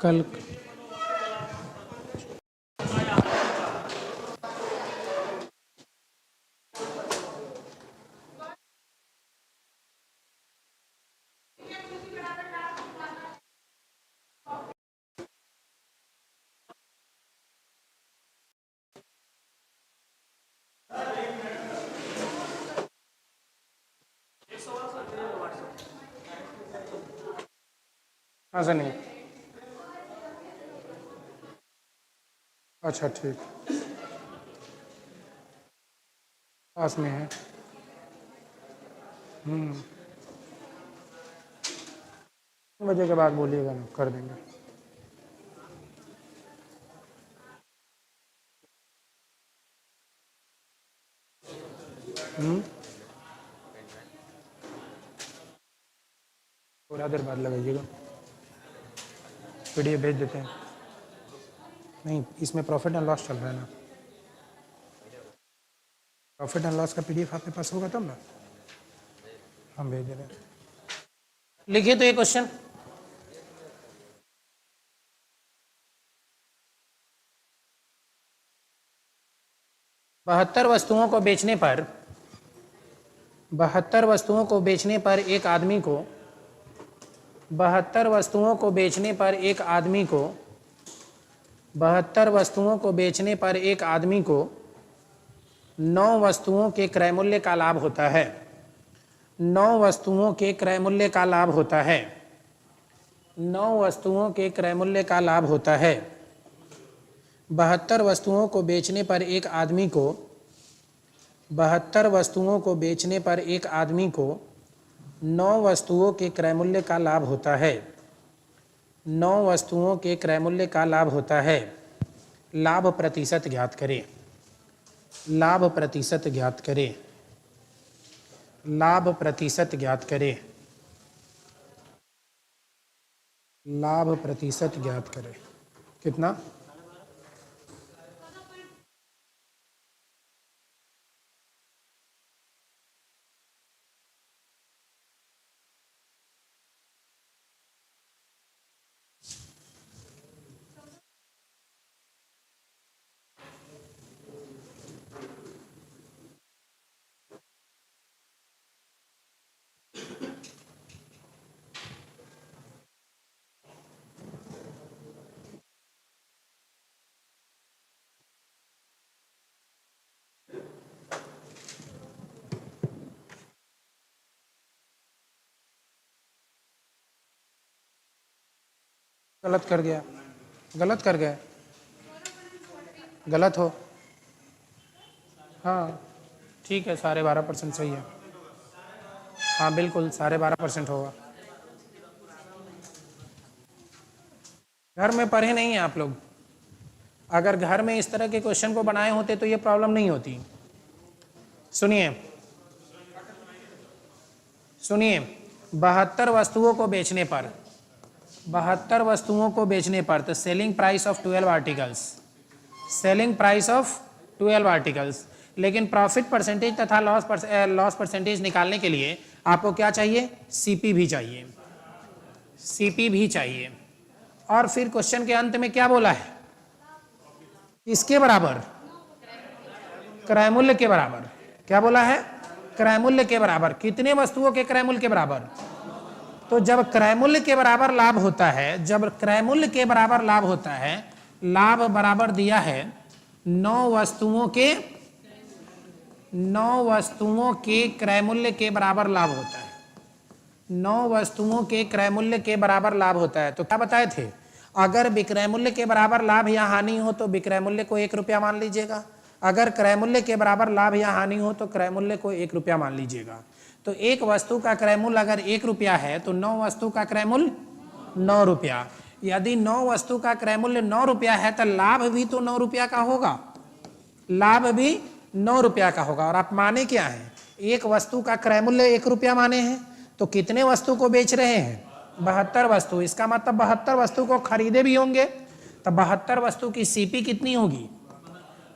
कल कहाँ से नहीं? अच्छा ठीक, पास में है। 3 बजे के बाद बोलिएगा ना, कर देंगे। थोड़ा देर बाद लगाइएगा, पीडीएफ भेज देते हैं। नहीं, इसमें प्रॉफिट एंड लॉस चल रहा है ना, प्रॉफिट एंड लॉस का पीडीएफ आपके पास होगा तब ना, हम भेज दे रहे हैं। लिखिए तो ये क्वेश्चन, बहत्तर वस्तुओं को बेचने पर 72 वस्तुओं को बेचने पर एक आदमी को 72 वस्तुओं को बेचने पर एक आदमी को 72 वस्तुओं को बेचने पर एक आदमी को 9 वस्तुओं के क्रय मूल्य का लाभ होता है। 9 वस्तुओं के क्रय मूल्य का लाभ होता है। 9 वस्तुओं के क्रय मूल्य का लाभ होता है। 72 वस्तुओं को बेचने पर एक आदमी को 72 वस्तुओं को बेचने पर एक आदमी को 9 वस्तुओं के क्रय मूल्य का लाभ होता है। 9 वस्तुओं के क्रय मूल्य का लाभ होता है। लाभ प्रतिशत ज्ञात करें। लाभ प्रतिशत ज्ञात करें। लाभ प्रतिशत ज्ञात करें। लाभ प्रतिशत ज्ञात करें। कितना? गलत कर गया, गलत कर गया, गलत हो। हाँ ठीक है, 12.5% सही है। हाँ बिल्कुल 12.5% होगा। घर में पढ़े नहीं हैं आप लोग, अगर घर में इस तरह के क्वेश्चन को बनाए होते तो ये प्रॉब्लम नहीं होती। सुनिए सुनिए, 72 वस्तुओं को बेचने पर 72 वस्तुओं को बेचने पर तो selling price of 12 articles, selling price of 12 articles. लेकिन प्रॉफिट परसेंटेज तथा लॉस परसेंटेज निकालने के लिए आपको क्या चाहिए? सीपी भी चाहिए, सीपी भी चाहिए। और फिर क्वेश्चन के अंत में क्या बोला है? इसके बराबर, क्रय मूल्य के बराबर। क्या बोला है? क्रय मूल्य के बराबर। कितने वस्तुओं के क्रय मूल्य के बराबर? तो जब क्रय मूल्य के बराबर लाभ होता है, जब क्रय मूल्य के बराबर लाभ होता है, लाभ बराबर दिया है 9 वस्तुओं के 9 वस्तुओं के क्रय मूल्य के बराबर लाभ होता है। 9 वस्तुओं के क्रय मूल्य के बराबर लाभ होता है। तो क्या बताए थे? अगर विक्रय मूल्य के बराबर लाभ या हानि हो तो विक्रय मूल्य को 1 रुपया मान लीजिएगा। अगर क्रय मूल्य के बराबर लाभ या हानि हो तो क्रय मूल्य को 1 रुपया मान लीजिएगा। तो एक वस्तु का क्रय मूल्य अगर 1 रुपया है तो 9 वस्तु का क्रय मूल्य 9 रुपया। यदि 9 वस्तु का क्रय मूल्य 9 रुपया है तो लाभ भी तो 9 रुपया का होगा, लाभ भी 9 रुपया का होगा। और आप माने क्या है? एक वस्तु का क्रय मूल्य 1 रुपया माने हैं, तो कितने वस्तु को बेच रहे हैं? 72 वस्तु। इसका मतलब 72 वस्तु को खरीदे भी होंगे, तो 72 वस्तु की सीपी कितनी होगी?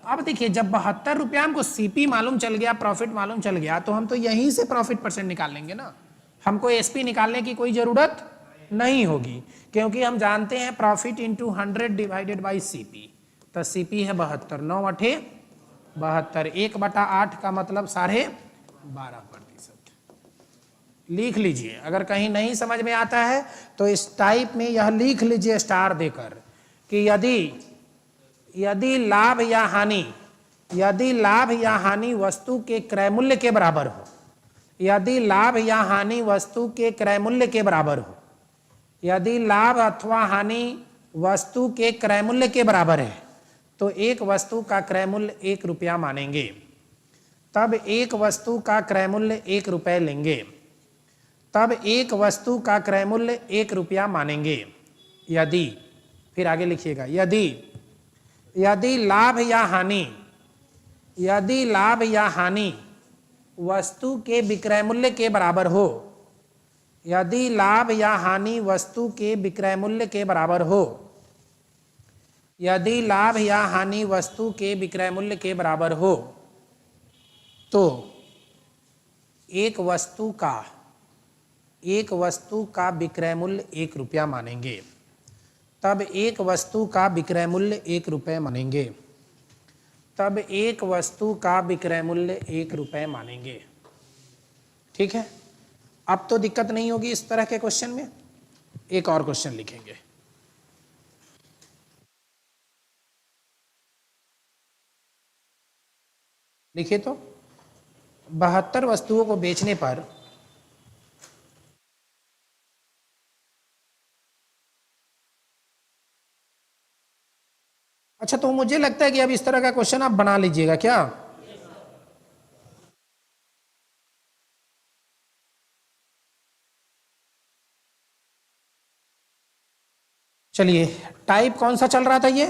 अब देखिए, जब 72 रुपया हमको सीपी मालूम चल गया, प्रॉफिट मालूम चल गया, तो हम तो यहीं से प्रॉफिट परसेंट निकाल लेंगे ना। हमको एसपी निकालने की कोई जरूरत नहीं होगी, क्योंकि हम जानते हैं profit into 100 divided by CP, तो सीपी है 72, 9 अठे 72, 1/8 का मतलब 12.5%। लिख लीजिए, अगर कहीं नहीं समझ में आता है तो इस टाइप में यह लिख लीजिए स्टार देकर कि यदि लाभ या हानि वस्तु के क्रय मूल्य के बराबर हो, यदि लाभ या हानि वस्तु के क्रय मूल्य के बराबर हो, यदि लाभ अथवा हानि वस्तु के क्रय मूल्य के बराबर है, तो एक वस्तु का क्रय मूल्य 1 रुपया मानेंगे, तब एक वस्तु का क्रय मूल्य 1 रुपये लेंगे, तब एक वस्तु का क्रय मूल्य 1 रुपया मानेंगे। यदि, फिर आगे लिखिएगा, यदि लाभ या हानि वस्तु के विक्रय मूल्य के बराबर हो, यदि लाभ या हानि वस्तु के विक्रय मूल्य के बराबर हो, यदि लाभ या हानि वस्तु के विक्रय मूल्य के बराबर हो, तो एक वस्तु का विक्रय मूल्य 1 रुपया मानेंगे, तब एक वस्तु का विक्रय मूल्य 1 रुपये मानेंगे, तब एक वस्तु का विक्रय मूल्य 1 रुपये मानेंगे। ठीक है, अब तो दिक्कत नहीं होगी इस तरह के क्वेश्चन में। एक और क्वेश्चन लिखेंगे, लिखिए तो 72 वस्तुओं को बेचने पर अच्छा, तो मुझे लगता है कि अब इस तरह का क्वेश्चन आप बना लीजिएगा क्या? चलिए, टाइप कौन सा चल रहा था? ये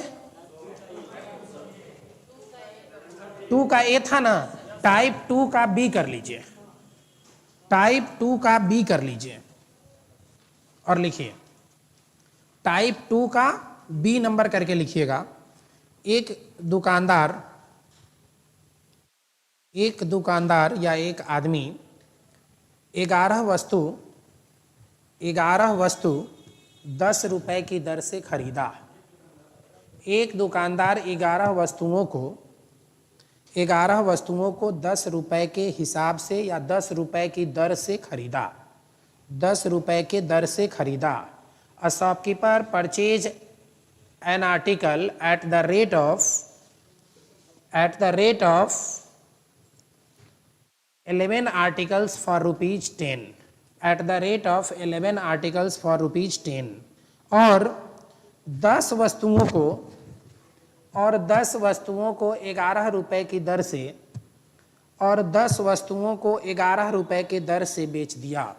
2 का ए था ना, टाइप 2 का बी कर लीजिए, टाइप 2 का बी कर लीजिए और लिखिए टाइप 2 का बी नंबर करके लिखिएगा। एक दुकानदार या एक आदमी 11 वस्तु 10 रुपए की दर से खरीदा। एक दुकानदार 11 वस्तुओं को 10 रुपए के हिसाब से या 10 रुपए की दर से खरीदा, 10 रुपए के दर से खरीदा। A shopkeeper purchase an article at the rate of 11 articles for rupees 10, at the rate of 11 articles for rupees 10, और 10 वस्तुओं को 11 रुपए की दर से, और 10 वस्तुओं को 11 रुपए की दर से बेच दिया,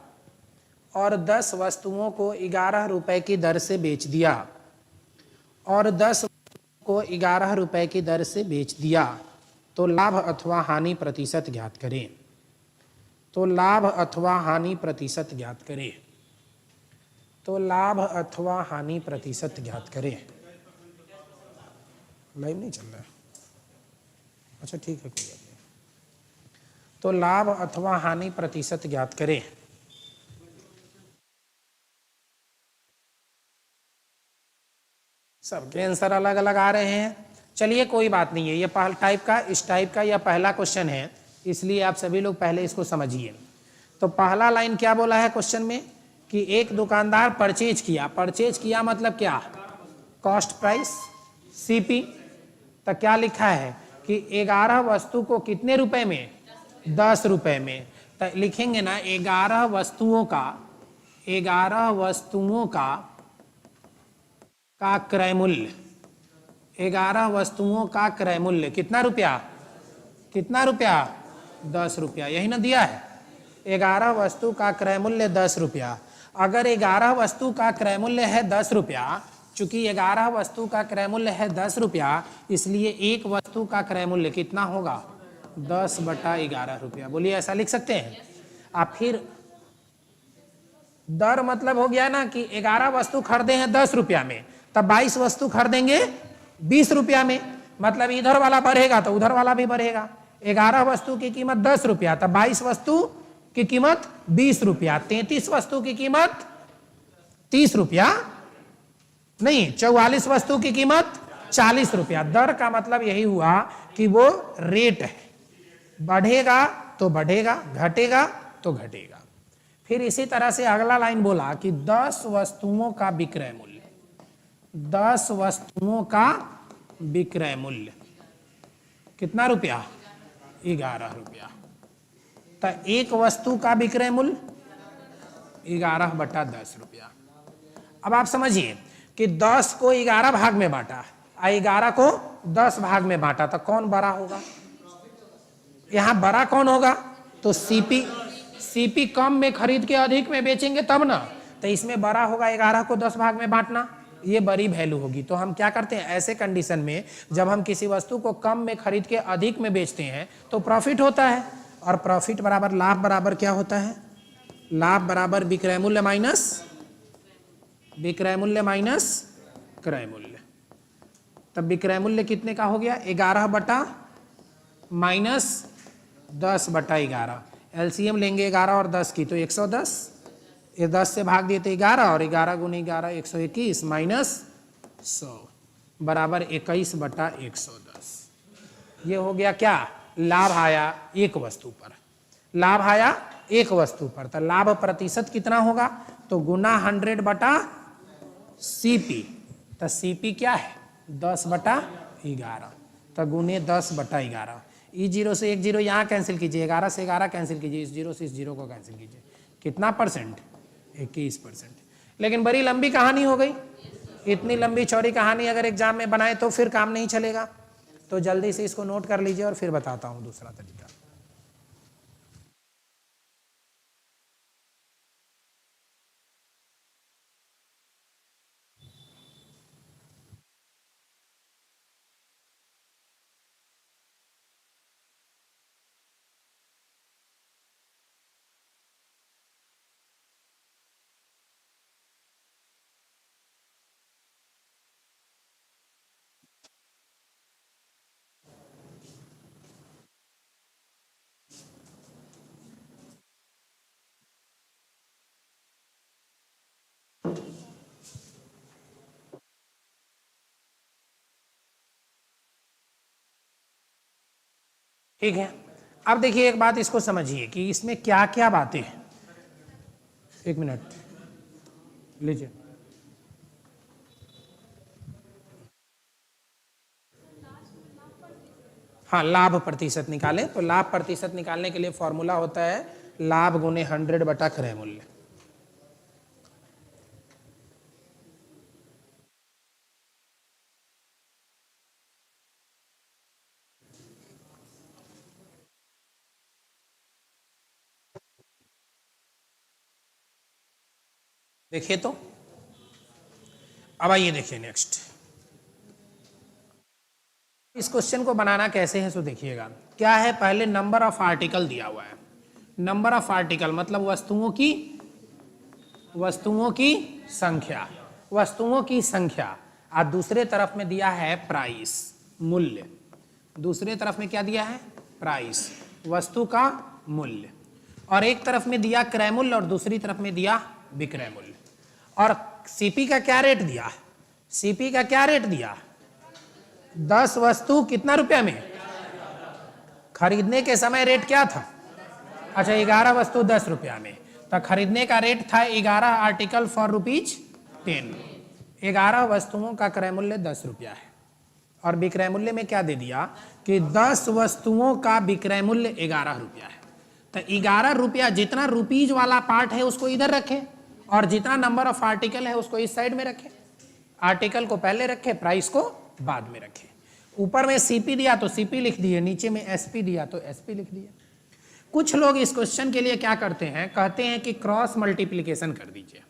और 10 वस्तुओं को 11 रुपए की दर से बेच दिया, और 10 को 11 रुपए की दर से बेच दिया, तो लाभ अथवा हानि प्रतिशत ज्ञात करें। तो लाभ अथवा हानि प्रतिशत ज्ञात करें। तो लाभ अथवा हानि प्रतिशत ज्ञात करें। लाइव नहीं चल रहा है? अच्छा ठीक है, कोई बात नहीं। तो लाभ अथवा हानि प्रतिशत ज्ञात करें। सबके आंसर अलग अलग आ रहे हैं। चलिए कोई बात नहीं है, ये पहला टाइप का, इस टाइप का यह पहला क्वेश्चन है, इसलिए आप सभी लोग पहले इसको समझिए। तो पहला लाइन क्या बोला है क्वेश्चन में कि एक दुकानदार परचेज किया मतलब क्या? Cost price, CP. तो क्या लिखा है कि 11 वस्तु को कितने रुपए में? 10 रुपए में। तो लिखेंगे ना 11 वस्तुओं का क्रय मूल्य, 11 वस्तुओं का क्रय मूल्य कितना रुपया? 10 रुपया। यही ना दिया है, 11 वस्तु का क्रय मूल्य 10 रुपया। अगर 11 वस्तु का क्रय मूल्य है 10 रुपया, चूंकि 11 वस्तु का क्रय मूल्य है 10 रुपया, इसलिए एक वस्तु का क्रय मूल्य कितना होगा? 10/11 रुपया। बोलिए, ऐसा लिख सकते हैं आप। फिर दर मतलब हो गया ना कि 11 वस्तु खरीदे हैं 10 रुपया में, तब 22 वस्तु खरीदेंगे 20 रुपया में, मतलब इधर वाला बढ़ेगा तो उधर वाला भी बढ़ेगा। 11 वस्तु की कीमत 10 रुपया, तब 22 वस्तु की कीमत 20 रुपया, 33 वस्तु की कीमत 30 रुपया नहीं, 44 वस्तु की कीमत 40 रुपया। दर का मतलब यही हुआ कि वो रेट है, बढ़ेगा तो बढ़ेगा, घटेगा तो घटेगा। फिर इसी तरह से अगला लाइन बोला कि 10 वस्तुओं का विक्रय मूल्य, 10 वस्तुओं का विक्रय मूल्य कितना रुपया? 11 रुपया। तो एक वस्तु का विक्रय मूल्य 11/10 रुपया। अब आप समझिए कि 10 को 11 भाग में बांटा, 11 को 10 भाग में बांटा, तो कौन बड़ा होगा? यहां बड़ा कौन होगा? तो सीपी कम में खरीद के अधिक में बेचेंगे तब ना, तो इसमें बड़ा होगा 11 को 10 भाग में बांटना, ये बड़ी वैल्यू होगी। तो हम क्या करते हैं ऐसे कंडीशन में, जब हम किसी वस्तु को कम में खरीद के अधिक में बेचते हैं तो प्रॉफिट होता है, और प्रॉफिट बराबर लाभ बराबर क्या होता है? लाभ बराबर विक्रय मूल्य माइनस क्रय मूल्य। तब विक्रय मूल्य कितने का हो गया? 11 बटा माइनस 10/11। एलसीएम लेंगे 11 और 10 की तो 110, ये 10 से भाग दिए तो 11, और 11 गुने 11 121 माइनस 100 बराबर 21/110। ये हो गया क्या? लाभ आया एक वस्तु पर, लाभ आया एक वस्तु पर। तो लाभ प्रतिशत कितना होगा? तो गुना 100/CP। तो CP क्या है? 10/11। तो गुने 10/11। ई 0 से 1 0 यहाँ कैंसिल कीजिए, 11 से 11 कैंसिल कीजिए, इस 0 से इस 0 को कैंसिल कीजिए। कितना परसेंट? 21%। लेकिन बड़ी लंबी कहानी हो गई। इतनी लंबी चौड़ी कहानी अगर एग्जाम में बनाए तो फिर काम नहीं चलेगा। तो जल्दी से इसको नोट कर लीजिए और फिर बताता हूं दूसरा तरीका। ठीक है, अब देखिए एक बात इसको समझिए कि इसमें क्या क्या बातें हैं। एक मिनट लीजिए। हाँ, लाभ प्रतिशत निकालें तो लाभ प्रतिशत निकालने के लिए फॉर्मूला होता है लाभ गुने 100 बटा क्रय मूल्य। देखिए तो अब आइए देखिए नेक्स्ट। इस क्वेश्चन को बनाना कैसे है सो देखिएगा। क्या है? पहले नंबर ऑफ आर्टिकल दिया हुआ है। नंबर ऑफ आर्टिकल मतलब वस्तुओं की संख्या, वस्तुओं की संख्या। और दूसरे तरफ में दिया है प्राइस, मूल्य। दूसरे तरफ में क्या दिया है? प्राइस, वस्तु का मूल्य। और एक तरफ में दिया क्रय मूल्य और दूसरी तरफ में दिया विक्रय मूल्य। और सीपी का क्या रेट दिया? सीपी का क्या रेट दिया? 10 वस्तु कितना रुपया में? खरीदने के समय रेट क्या था? अच्छा, 11 वस्तु 10 रुपया में। तो खरीदने का रेट था 11 आर्टिकल फॉर ₹10। 11 वस्तुओं का क्रय मूल्य 10 रुपया है। और विक्रय मूल्य में क्या दे दिया कि 10 वस्तुओं का विक्रय मूल्य 11 रुपया है। तो 11 रुपया, जितना रुपीज वाला पार्ट है उसको इधर रखे, और जितना नंबर ऑफ आर्टिकल है उसको इस साइड में रखे। आर्टिकल को पहले रखे, प्राइस को बाद में रखे। ऊपर में सीपी दिया तो सीपी लिख दिए, नीचे में एसपी दिया तो एसपी लिख दिए। कुछ लोग इस क्वेश्चन के लिए क्या करते हैं, कहते हैं कि क्रॉस मल्टीप्लिकेशन कर दीजिए।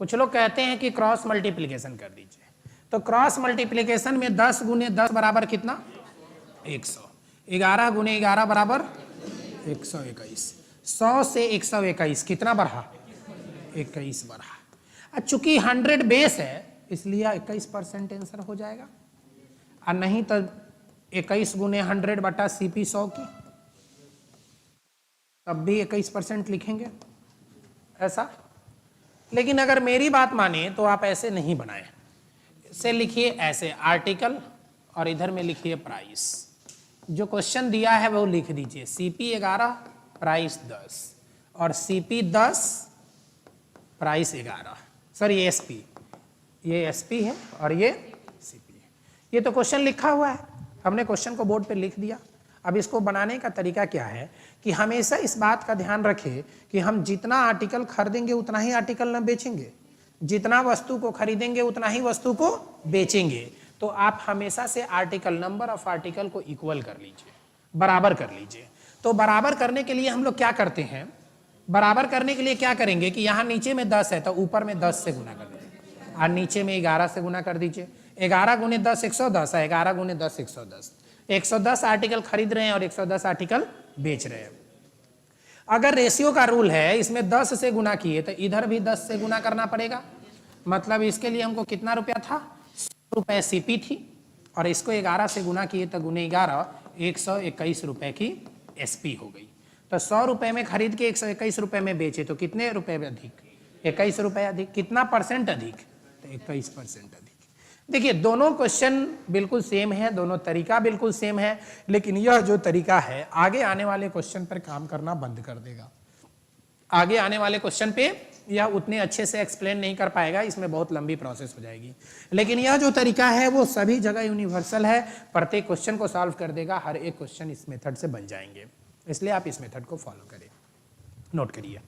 कुछ लोग कहते हैं कि क्रॉस मल्टीप्लिकेशन कर दीजिए। तो क्रॉस मल्टीप्लिकेशन में 10 गुने 10 बराबर कितना? 100। 11 गुने 11 बराबर 121। 100 से 121 कितना बढ़ा? 21 बढ़ा। चूंकि 100 बेस है इसलिए 21% आंसर हो जाएगा। और नहीं तो 21 गुने 100 बटा सीपी 100 की, तब भी 21% लिखेंगे ऐसा। लेकिन अगर मेरी बात माने तो आप ऐसे नहीं बनाए, इसे लिखिए ऐसे आर्टिकल और इधर में लिखिए प्राइस। जो क्वेश्चन दिया है वो लिख दीजिए, सीपी 11 प्राइस 10 और सीपी 10 प्राइस 11, सर ये एसपी, ये एसपी है और ये सीपी है। ये तो क्वेश्चन लिखा हुआ है, हमने क्वेश्चन को बोर्ड पे लिख दिया। अब इसको बनाने का तरीका क्या है कि हमेशा इस बात का ध्यान रखें कि हम जितना आर्टिकल खरीदेंगे उतना ही आर्टिकल न बेचेंगे, जितना वस्तु को खरीदेंगे उतना ही वस्तु को बेचेंगे। तो आप हमेशा से आर्टिकल, नंबर ऑफ आर्टिकल को इक्वल कर लीजिए, बराबर कर लीजिए। तो बराबर करने के लिए हम लोग क्या करते हैं, बराबर करने के लिए क्या करेंगे कि यहाँ नीचे में 10 है तो ऊपर में 10 से गुना कर दीजिए और नीचे में 11 से गुना कर दीजिए। 11 गुने 10 110 है, 11 गुने 10 110। 110 आर्टिकल खरीद रहे हैं और 110 आर्टिकल बेच रहे हैं। अगर रेशियो का रूल है, इसमें 10 से गुना किए तो इधर भी 10 से गुना करना पड़ेगा। मतलब इसके लिए हमको कितना रुपया था, 100 रुपये सीपी थी और इसको 11 से गुना किए तो गुने 11 121 रुपए की एसपी हो गई। तो 100 रुपए में खरीद के 121 रुपए में बेचे तो कितने रुपए अधिक, 21 रुपए अधिक। कितना परसेंट अधिक, तो 21% अधिक। देखिए दोनों क्वेश्चन बिल्कुल सेम है, दोनों तरीका बिल्कुल सेम है, लेकिन यह जो तरीका है आगे आने वाले क्वेश्चन पर काम करना बंद कर देगा। आगे आने वाले क्वेश्चन पे यह उतने अच्छे से एक्सप्लेन नहीं कर पाएगा, इसमें बहुत लंबी प्रोसेस हो जाएगी। लेकिन यह जो तरीका है वो सभी जगह यूनिवर्सल है, प्रत्येक क्वेश्चन को सॉल्व कर देगा, हर एक क्वेश्चन इस मेथड से बन जाएंगे। इसलिए आप इस मेथड को फॉलो करें, नोट करिए।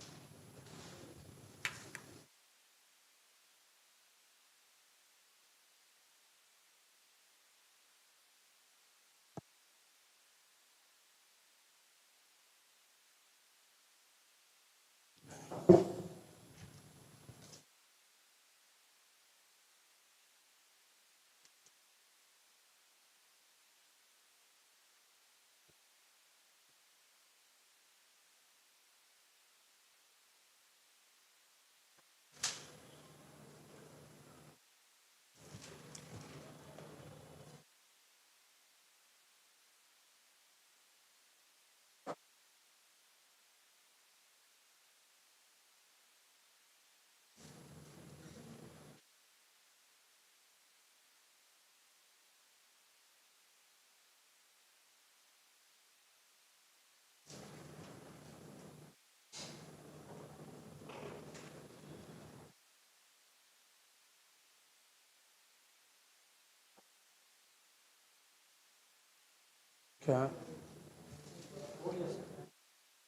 क्या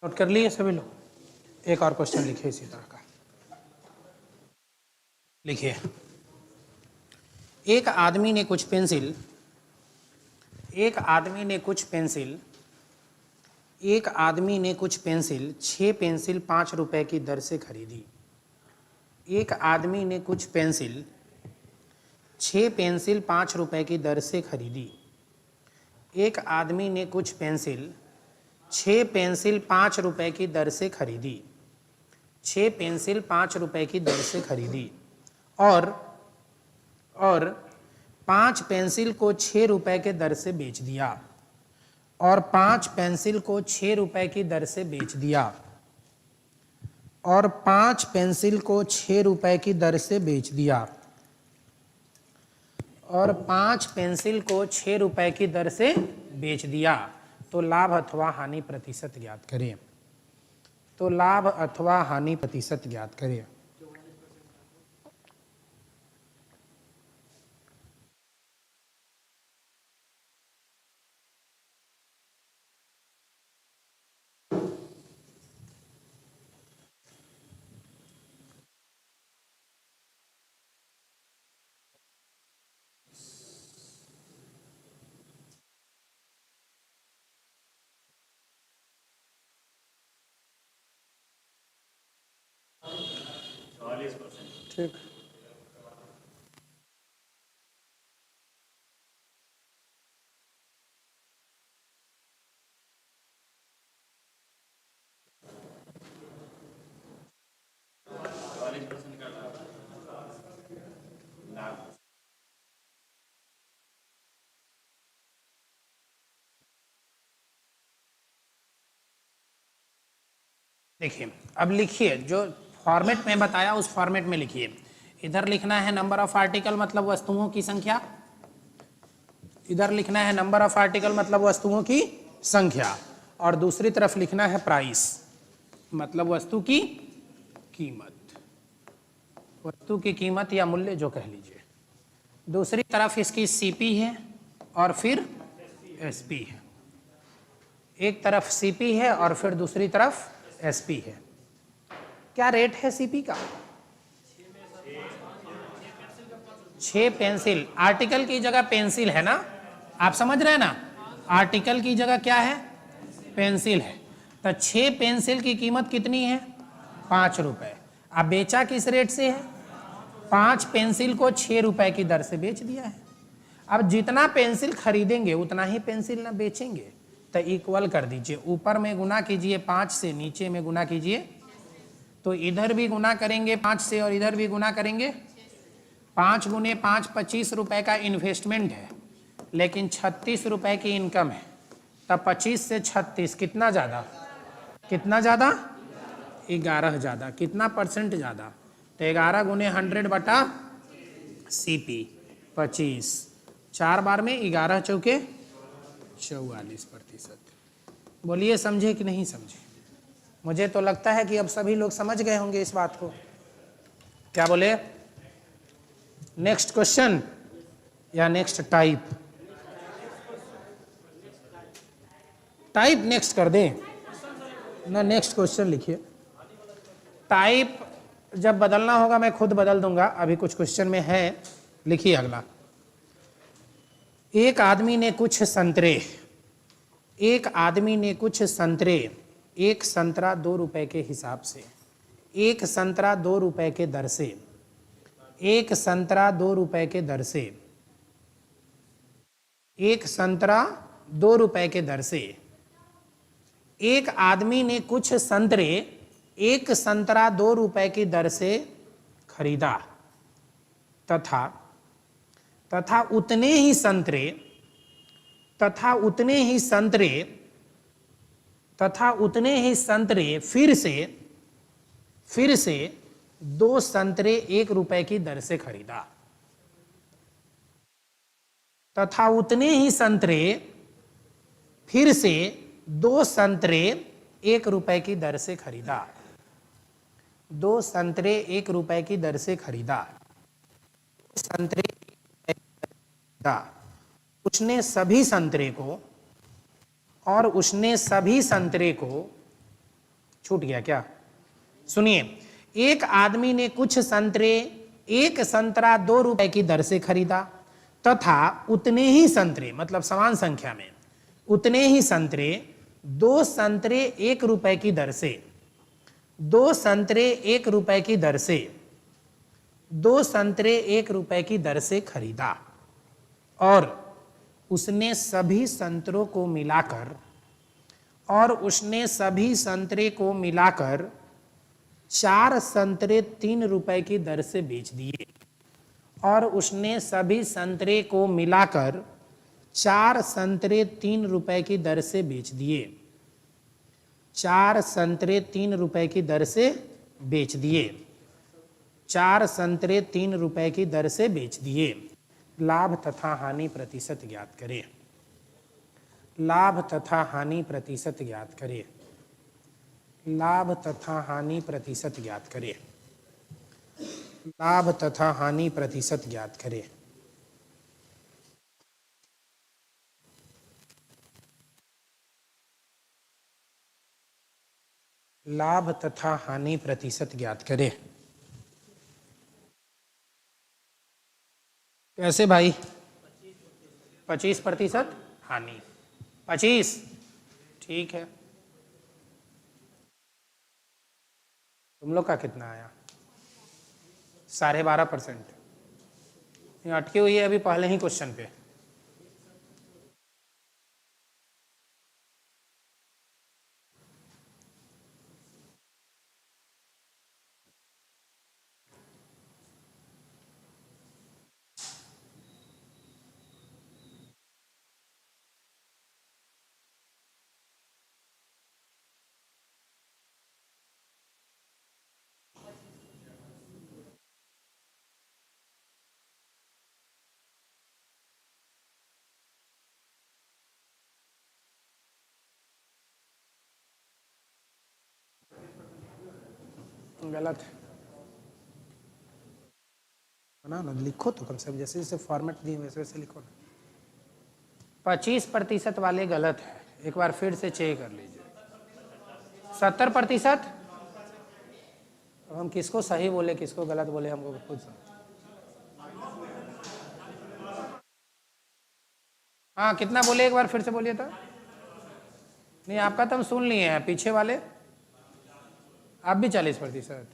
नोट कर लिए सभी लोग? एक और क्वेश्चन लिखिए इसी तरह का, लिखिए। एक आदमी ने कुछ पेंसिल, एक आदमी ने कुछ पेंसिल, एक आदमी ने कुछ पेंसिल 6 पेंसिल 5 रुपए की दर से खरीदी। एक आदमी ने कुछ पेंसिल 6 पेंसिल 5 रुपए की दर से खरीदी। एक आदमी ने कुछ पेंसिल 6 पेंसिल 5 रुपए की दर से खरीदी। 6 पेंसिल 5 रुपए की दर से खरीदी और 5 पेंसिल को 6 रुपए के दर से बेच दिया, और 5 पेंसिल को 6 रुपए की दर से बेच दिया, और 5 पेंसिल को 6 रुपए की दर से बेच दिया, और 5 पेंसिल को 6 रुपए की दर से बेच दिया। तो लाभ अथवा हानि प्रतिशत ज्ञात करें। तो लाभ अथवा हानि प्रतिशत ज्ञात करें। ठीक, देखिए अब लिखिए जो फॉर्मेट में बताया उस फॉर्मेट में लिखिए। इधर लिखना है नंबर ऑफ आर्टिकल मतलब वस्तुओं की संख्या, इधर लिखना है नंबर ऑफ आर्टिकल मतलब वस्तुओं की संख्या, और दूसरी तरफ लिखना है प्राइस मतलब वस्तु की कीमत, वस्तु की कीमत या मूल्य जो कह लीजिए। दूसरी तरफ इसकी सीपी है और फिर एसपी है, एक तरफ सीपी है और फिर दूसरी तरफ एसपी है। क्या रेट है सीपी का? 6 पेंसिल, आर्टिकल की जगह पेंसिल है ना, आप समझ रहे हैं ना, आर्टिकल की जगह क्या है, पेंसिल है। तो 6 पेंसिल की कीमत कितनी है, 5 रुपए। अब बेचा किस रेट से है, 5 पेंसिल को 6 रुपए की दर से बेच दिया है। अब जितना पेंसिल खरीदेंगे उतना ही पेंसिल ना बेचेंगे, तो इक्वल कर दीजिए, ऊपर में गुना कीजिए 5 से, नीचे में गुना कीजिए, तो इधर भी गुना करेंगे 5 से और इधर भी गुना करेंगे। 5 गुने 5 25 रुपए का इन्वेस्टमेंट है, लेकिन 36 रुपए की इनकम है। तब 25 से 36 कितना ज़्यादा, कितना ज़्यादा, 11 ज़्यादा। कितना परसेंट ज़्यादा, तो 11 गुने 100 बटा सीपी 25, 4 बार में 11 चौके 44%। बोलिए समझे कि नहीं समझे? मुझे तो लगता है कि अब सभी लोग समझ गए होंगे इस बात को। क्या बोले, नेक्स्ट क्वेश्चन या नेक्स्ट टाइप? टाइप नेक्स्ट कर दें ना, नेक्स्ट क्वेश्चन लिखिए। टाइप जब बदलना होगा मैं खुद बदल दूंगा, अभी कुछ क्वेश्चन में है। लिखिए अगला, एक आदमी ने कुछ संतरे, एक आदमी ने कुछ संतरे, एक संतरा 2 रुपए के हिसाब से, एक संतरा 2 रुपए के दर से, एक संतरा 2 रुपए के दर से, एक संतरा 2 रुपए के दर से, एक आदमी ने कुछ संतरे एक संतरा 2 रुपए की दर से खरीदा तथा उतने ही संतरे फिर से 2 संतरे 1 रुपए की दर से खरीदा, तथा उतने ही संतरे फिर से 2 संतरे 1 रुपए की दर से खरीदा, 2 संतरे 1 रुपए की दर से खरीदा, संतरे उसने सभी संतरे को छूट गया क्या? सुनिए, एक आदमी ने कुछ संतरे, एक संतरा 2 रुपए की दर से खरीदा तथा उतने ही संतरे, मतलब समान संख्या में उतने ही संतरे 2 संतरे 1 रुपए की दर से, 2 संतरे 1 रुपए की दर से, 2 संतरे 1 रुपए की दर से खरीदा, और उसने सभी संतरों को मिलाकर 4 संतरे 3 रुपए की दर से बेच दिए, और उसने सभी संतरे को मिलाकर 4 संतरे 3 रुपए की दर से बेच दिए, 4 संतरे 3 रुपए की दर से बेच दिए, 4 संतरे 3 रुपए की दर से बेच दिए। लाभ तथा हानि प्रतिशत ज्ञात करें। लाभ तथा हानि प्रतिशत ज्ञात करें। लाभ तथा हानि प्रतिशत ज्ञात करें। लाभ तथा हानि प्रतिशत ज्ञात करें। लाभ तथा हानि प्रतिशत ज्ञात करें। कैसे भाई? 25% हानि, 25, ठीक है। तुम लोग का कितना आया? 12.5%। अटकी हुई है अभी पहले ही क्वेश्चन पे। गलत है ना। लिखो तो कम से कम, जैसे जैसे फॉर्मेट दिए वैसे वैसे लिखो ना। 25% वाले गलत है, एक बार फिर से चेक कर लीजिए। 70%, हम किसको सही बोले किसको गलत बोले हमको खुद समझ। हाँ कितना बोले, एक बार फिर से बोलिए तो। नहीं आपका तो हम सुन लिए हैं, पीछे वाले आप भी 40%।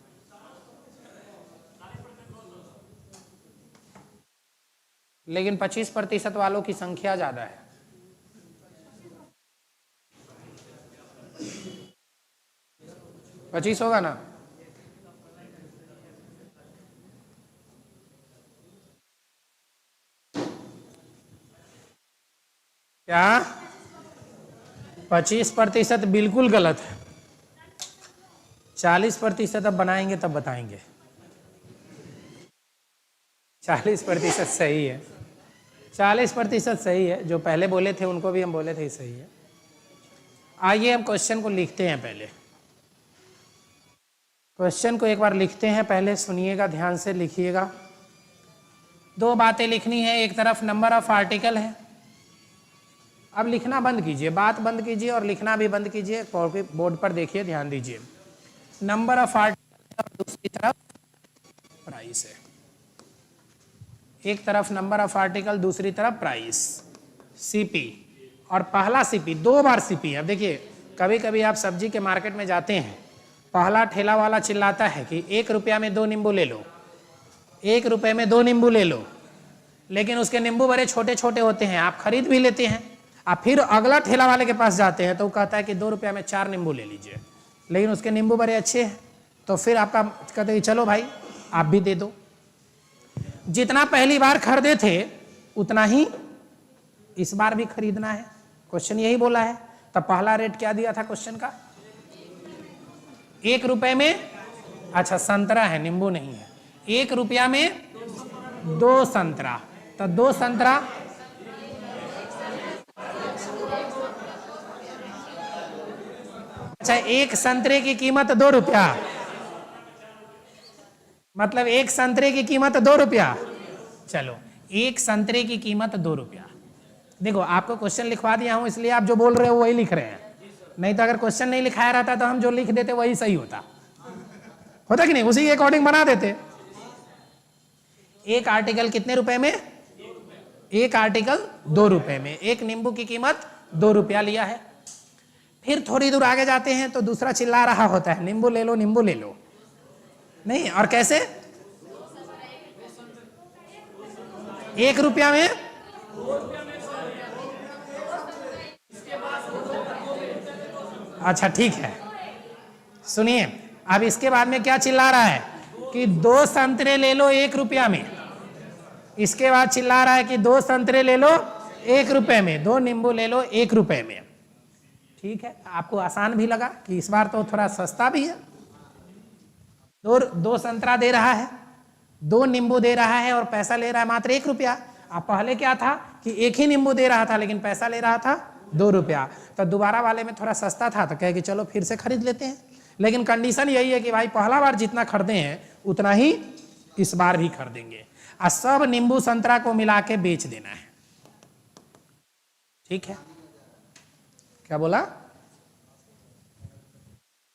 लेकिन 25% वालों की संख्या ज्यादा है। पच्चीस होगा ना। क्या 25% बिल्कुल गलत है। 40% अब बनाएंगे तब बताएंगे। 40% सही है, 40% सही है। जो पहले बोले थे उनको भी हम बोले थे सही है। आइए हम क्वेश्चन को लिखते हैं। पहले क्वेश्चन को एक बार लिखते हैं, पहले सुनिएगा, ध्यान से लिखिएगा। दो बातें लिखनी है, एक तरफ नंबर ऑफ आर्टिकल है। अब लिखना बंद कीजिए, बात बंद कीजिए और लिखना भी बंद कीजिए। बोर्ड पर देखिए, ध्यान दीजिए। नंबर ऑफ आर्टिकल और दूसरी तरफ प्राइस है। एक तरफ नंबर ऑफ आर्टिकल, दूसरी तरफ प्राइस, सीपी। और पहला सीपी, 2 बार सीपी। अब देखिए कभी कभी आप सब्जी के मार्केट में जाते हैं, पहला ठेला वाला चिल्लाता है कि 1 रुपया में 2 नींबू ले लो, 1 रुपये में 2 नींबू ले लो। लेकिन उसके नींबू बड़े छोटे छोटे होते हैं, आप खरीद भी लेते हैं। आप फिर अगला ठेला वाले के पास जाते हैं तो वो कहता है कि 2 रुपया में 4 नींबू ले लीजिए, लेकिन उसके नींबू बड़े अच्छे हैं। तो फिर आपका कहते हैं चलो भाई आप भी दे दो। जितना पहली बार खरीदे थे उतना ही इस बार भी खरीदना है। क्वेश्चन यही बोला है। तब पहला रेट क्या दिया था क्वेश्चन का? 1 रुपए में, अच्छा संतरा है, नींबू नहीं है। 1 रुपया में 2 संतरा, तो 2 संतरा, अच्छा 1 संतरे की कीमत 2 रुपया, मतलब 1 संतरे की कीमत 2 रुपया। चलो 1 संतरे की कीमत 2 रुपया। देखो आपको क्वेश्चन लिखवा दिया हूं, इसलिए आप जो बोल रहे हो वही लिख रहे हैं। नहीं तो अगर क्वेश्चन नहीं लिखाया रहता तो हम जो लिख देते वही सही होता कि नहीं, उसी के अकॉर्डिंग बना देते। एक आर्टिकल कितने रुपए में? 1 आर्टिकल 2 रुपए में। 1 नींबू की कीमत 2 रुपया लिया है। फिर थोड़ी दूर आगे जाते हैं तो दूसरा चिल्ला रहा होता है नींबू ले लो, नींबू ले लो। नहीं, और कैसे? 1 रुपया में, अच्छा ठीक है सुनिए। अब इसके बाद में क्या चिल्ला रहा है कि 2 संतरे ले लो 1 रुपया में। इसके बाद चिल्ला रहा है कि 2 संतरे ले लो 1 रुपए में, 2 नींबू ले लो 1 रुपए में। ठीक है, आपको आसान भी लगा कि इस बार तो थोड़ा सस्ता भी है। 2 संतरा दे रहा है, 2 नींबू दे रहा है और पैसा ले रहा है मात्र 1 रुपया। अब पहले क्या था कि 1 ही नींबू दे रहा था लेकिन पैसा ले रहा था 2 रुपया। तो दोबारा वाले में थोड़ा सस्ता था तो कहे कि चलो फिर से खरीद लेते हैं। लेकिन कंडीशन यही है कि भाई पहला बार जितना खरीदे हैं उतना ही इस बार भी खरीदेंगे, और सब नींबू संतरा को मिला के बेच देना है। ठीक है, क्या बोला?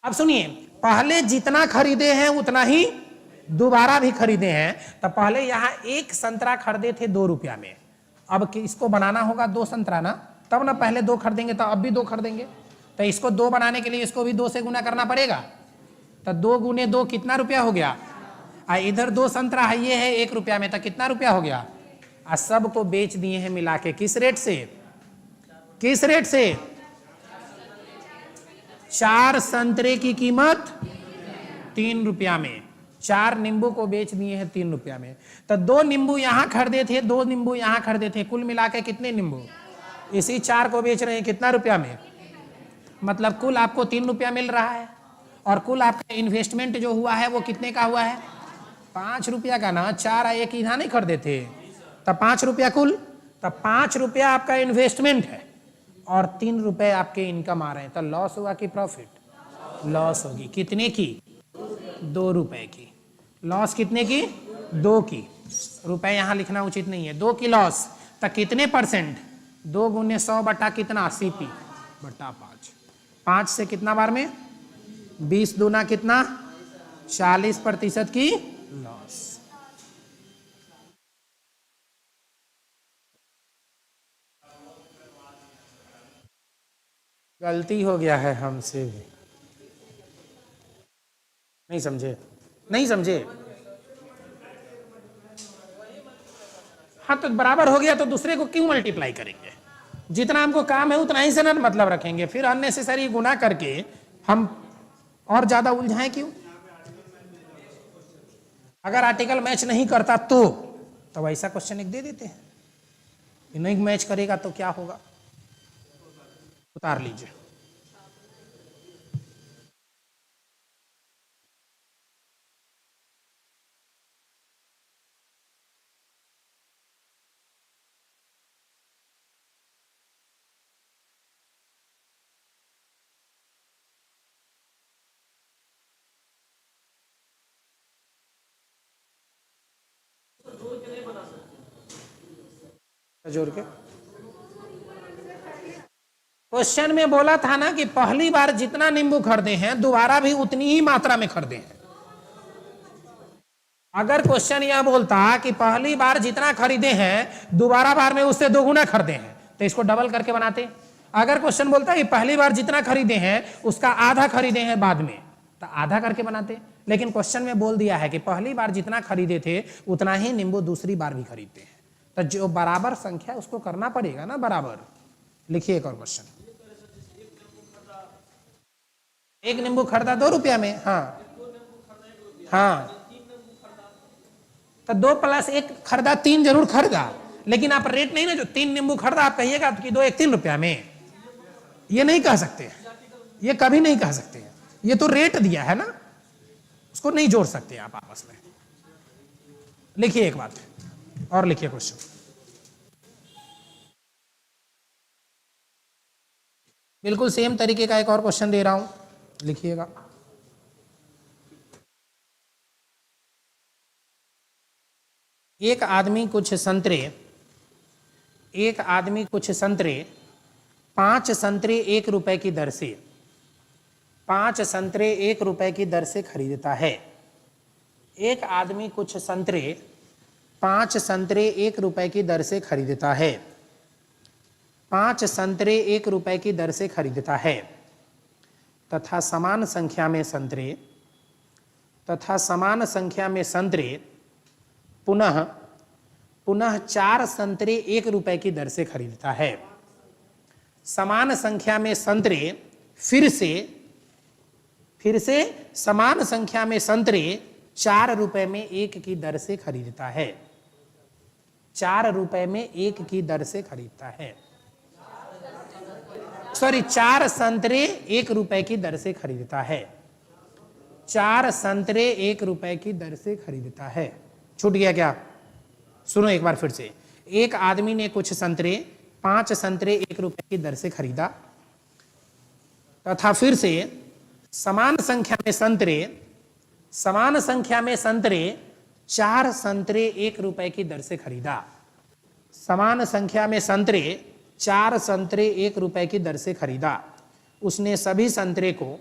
अब सुनिए, पहले जितना खरीदे हैं उतना ही दोबारा भी खरीदे हैं। तो पहले यहां 1 संतरा खरीदे थे 2 रुपया में, अब इसको बनाना होगा 2 संतरा ना, तब ना पहले 2 खरीदेंगे तो अब भी 2 खरीदेंगे। तो इसको 2 बनाने के लिए इसको भी 2 से गुना करना पड़ेगा। तो 2 गुने 2 कितना रुपया हो गया? इधर 2 संतरा है, ये है 1 रुपया में, तो कितना रुपया हो गया? सबको बेच दिए हैं मिला के। किस रेट से? किस रेट से? 4 संतरे की कीमत 3 रुपया में, 4 नींबू को बेच दिए हैं 3 रुपया में। तो 2 नींबू यहां खरीदे थे, 2 नींबू यहां खरीदे थे, कुल मिला के कितने नींबू? इसी 4 को बेच रहे हैं कितना रुपया में? मतलब कुल आपको 3 रुपया मिल रहा है। और कुल आपका इन्वेस्टमेंट जो हुआ है वो कितने का हुआ है? 5 रुपया का ना। 4 1 इधर नहीं खरीदे थे, तब 5 रुपया कुल। तब 5 रुपया आपका इन्वेस्टमेंट है और 3 रुपए आपके इनकम आ रहे हैं। तो लॉस हुआ कि प्रॉफिट? लॉस होगी। कितने की? ₹2 की। लॉस कितने की? 2 की। रुपए यहां लिखना उचित नहीं है। 2 की लॉस, तो कितने परसेंट? 2 गुने 100 बटा कितना? CP बटा 5। 5 से कितना बार में? 20 दूना कितना? 40% की लॉस। गलती हो गया है हमसे भी। नहीं समझे? नहीं समझे? हाँ, तो बराबर हो गया तो दूसरे को क्यों मल्टीप्लाई करेंगे? जितना हमको काम है उतना ही से ना मतलब रखेंगे, फिर अननेसेसरी गुना करके हम और ज्यादा उलझाएं क्यों? अगर आर्टिकल मैच नहीं करता तो ऐसा क्वेश्चन एक दे देते हैं। नहीं मैच करेगा तो क्या होगा? उतार लीजिए। जोड़ के क्वेश्चन में बोला था ना कि पहली बार जितना नींबू खरीदे हैं दोबारा भी उतनी ही मात्रा में खरीदे हैं। अगर क्वेश्चन यह बोलता कि पहली बार जितना खरीदे हैं दोबारा बार में उससे 2 गुना खरीदे हैं, तो इसको डबल करके बनाते। अगर क्वेश्चन बोलता है कि पहली बार जितना खरीदे हैं उसका आधा खरीदे हैं बाद में, तो आधा करके बनाते। लेकिन क्वेश्चन में बोल दिया है कि पहली बार जितना खरीदे थे उतना ही नींबू दूसरी बार भी खरीदते हैं, तो जो बराबर संख्या उसको करना पड़ेगा ना बराबर। लिखिए एक और क्वेश्चन। एक नींबू खरीदा ₹2 में। हाँ हाँ, तो 2 + 1 खरीदा, 3 जरूर खरीदा, लेकिन आप रेट नहीं ना, जो 3 नींबू खरीदा आप कहिएगा कि 2 1 ₹3 में, ये नहीं कह सकते, ये कभी नहीं कह सकते। ये तो रेट दिया है ना, उसको नहीं जोड़ सकते आप आपस में। लिखिए एक बात और, लिखिए क्वेश्चन। बिल्कुल सेम तरीके का एक और क्वेश्चन दे रहा हूं, लिखिएगा। एक आदमी कुछ संतरे 5 संतरे ₹1 की दर से 5 संतरे ₹1 की दर से खरीदता है। एक आदमी कुछ संतरे 5 संतरे ₹1 की दर से खरीदता है। 5 संतरे ₹1 की दर से खरीदता है तथा समान संख्या में संतरे पुनः 4 संतरे ₹1 की दर से खरीदता है। समान संख्या में संतरे फिर से समान संख्या में संतरे ₹4 में 1 की दर से खरीदता है। ₹4 में 1 की दर से खरीदता है। सॉरी, 4 संतरे ₹1 की दर से खरीदता है। 4 संतरे ₹1 की दर से खरीदता है। छूट गया क्या? सुनो एक बार फिर से। एक आदमी ने कुछ संतरे 5 संतरे ₹1 की दर से खरीदा तथा फिर से समान संख्या में संतरे 4 संतरे ₹1 की दर से खरीदा। समान संख्या में संतरे 4 संतरे ₹1 की दर से खरीदा। उसने सभी संतरे को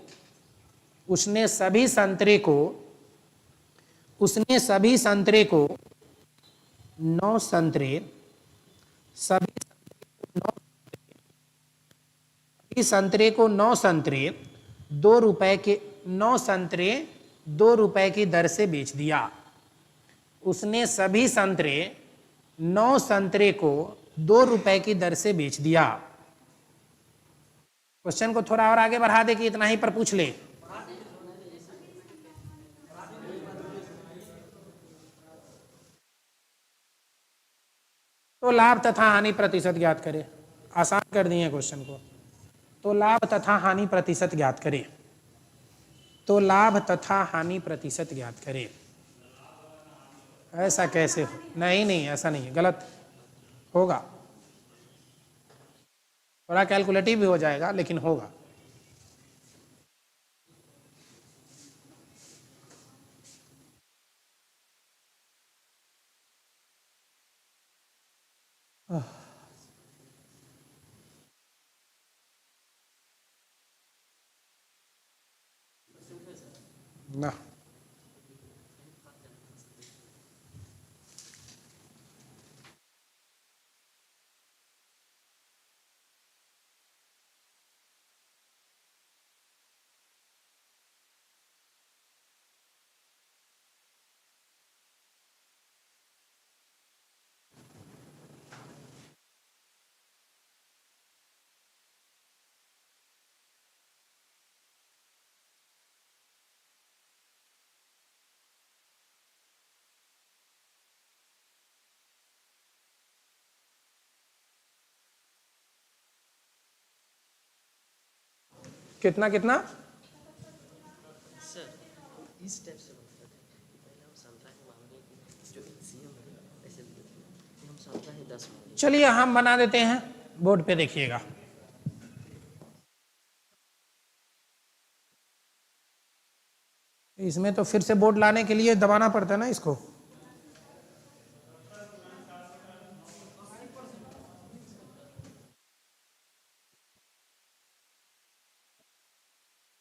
9 संतरे ₹2 की दर से बेच दिया। उसने सभी संतरे 9 संतरे को ₹2 की दर से बेच दिया। क्वेश्चन को थोड़ा और आगे बढ़ा दे कि इतना ही पर पूछ ले। तो लाभ तथा हानि प्रतिशत ज्ञात करें। आसान कर दिए क्वेश्चन को। तो लाभ तथा हानि प्रतिशत ज्ञात करें। ऐसा कैसे हो? नहीं, ऐसा नहीं है, गलत होगा। थोड़ा कैलकुलेटिव भी हो जाएगा लेकिन होगा। ना कितना कितना सर इस टाइप से बनता है कि पहले हम संतरा के मांगे कि जो एलसीएम है ऐसे हम संतरा ही 10 मांगे। चलिए हम बना देते हैं, बोर्ड पे देखिएगा। इसमें तो फिर से बोर्ड लाने के लिए दबाना पड़ता है ना इसको।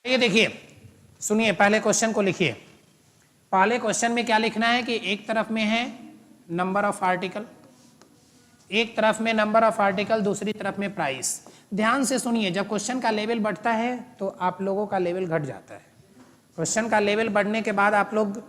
ये देखिए, सुनिए, पहले क्वेश्चन को लिखिए। पहले क्वेश्चन में क्या लिखना है कि एक तरफ में है नंबर ऑफ आर्टिकल, एक तरफ में नंबर ऑफ आर्टिकल, दूसरी तरफ में प्राइस। ध्यान से सुनिए, जब क्वेश्चन का लेवल बढ़ता है तो आप लोगों का लेवल घट जाता है। क्वेश्चन का लेवल बढ़ने के बाद आप लोग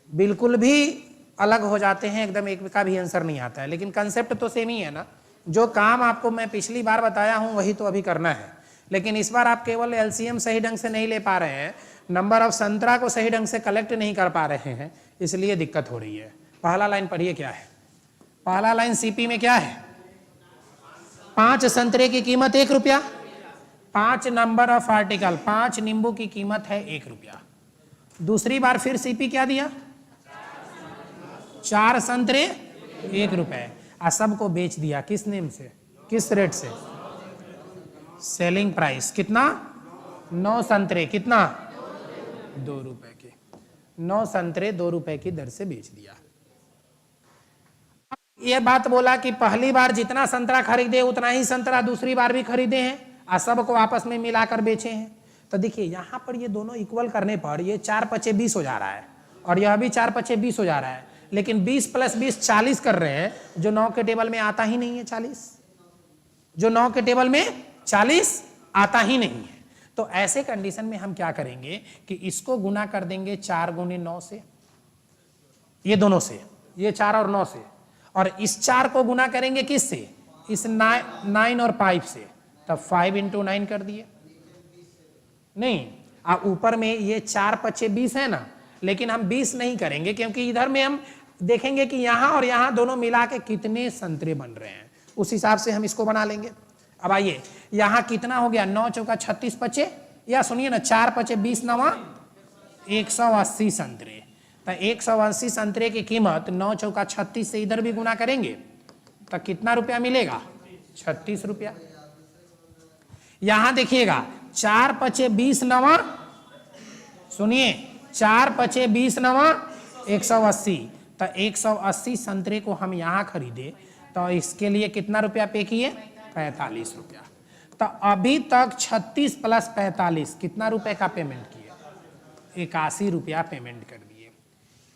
बिल्कुल भी अलग हो जाते हैं, एकदम एक का भी आंसर नहीं आता है। लेकिन कंसेप्ट तो सेम ही है ना। जो काम आपको मैं पिछली बार बताया हूं वही तो अभी करना है। लेकिन इस बार आप केवल एलसीएम सही ढंग से नहीं ले पा रहे हैं, नंबर ऑफ संतरा को सही ढंग से कलेक्ट नहीं कर पा रहे हैं, इसलिए दिक्कत हो रही है। पहला लाइन पढ़िए क्या है। पहला लाइन सीपी में क्या है, 5 संतरे की कीमत 1 रुपया, 5 नंबर ऑफ आर्टिकल, 5 नींबू की कीमत है 1 रुपया। दूसरी बार फिर सीपी क्या दिया, 4 संतरे 1 रुपए, और सबको बेच दिया। किस नेम से, किस रेट से, सेलिंग प्राइस कितना, 9 संतरे कितना, 2 रुपए के। 9 संतरे 2 रुपए की दर से बेच दिया। ये बात बोला कि पहली बार जितना संतरा खरीदे उतना ही संतरा दूसरी बार भी खरीदे हैं और सबको आपस में मिलाकर बेचे हैं। तो देखिए यहां पर ये दोनों इक्वल करने पर ये 4 पचे 20 हो जा रहा है और यह भी 4 पचे 20 हो जा रहा है। लेकिन 20 + 20 40 कर रहे हैं, जो 9 के टेबल में आता ही नहीं है 40, जो 9 के टेबल में 40 आता ही नहीं है। तो ऐसे कंडीशन में हम क्या करेंगे कि इसको गुना कर देंगे 4 × 9 से, ये दोनों से, ये 4 और 9 से, और इस 4 को गुना करेंगे किससे, इस 9 और 5 से, तब 5 × 9 कर दिए। नहीं, आप ऊपर में ये 4 पचे 20 है ना, लेकिन हम 20 नहीं करेंगे क्योंकि इधर में हम देखेंगे कि यहां और यहां दोनों मिला के कितने संतरे बन रहे हैं, उस हिसाब से हम इसको बना लेंगे। अब आइए, यहां कितना हो गया, 9 चौका 36 पचे, या सुनिए ना 4 पचे 20 9 180 संतरे। तो 180 संतरे की कीमत 9 चौका 36 से इधर भी गुना करेंगे तो कितना रुपया मिलेगा, 36 रुपया। यहां देखिएगा 4 पचे 20 9, सुनिए 4 पचे 20 9 180, तो 180 संतरे को हम यहां खरीदे तो इसके लिए कितना रुपया पे किए, 45 रुपया। तो अभी तक 36 + 45 कितना रुपए का पेमेंट किए, 81 रुपया पेमेंट कर दिए,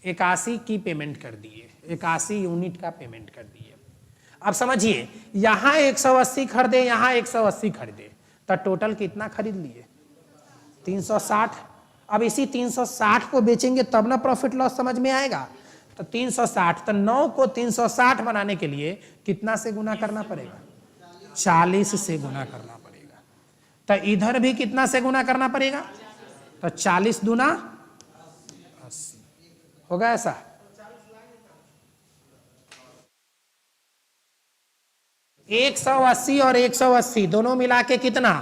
81 की पेमेंट कर दिए, 81 यूनिट का पेमेंट कर दिए। अब समझिए, यहां 180 खरीदे, यहां 180 खरीदे, तो टोटल कितना खरीद लिए, 360। अब इसी 360 को बेचेंगे तब ना प्रॉफिट लॉस समझ में आएगा। तो 360, तो 9 को 360 बनाने के लिए कितना से गुना करना पड़ेगा, 40 से गुना करना पड़ेगा। तो इधर भी कितना से गुना करना पड़ेगा, तो 40 दूना 80 होगा। ऐसा एक 180 और 180 दोनों मिला के कितना,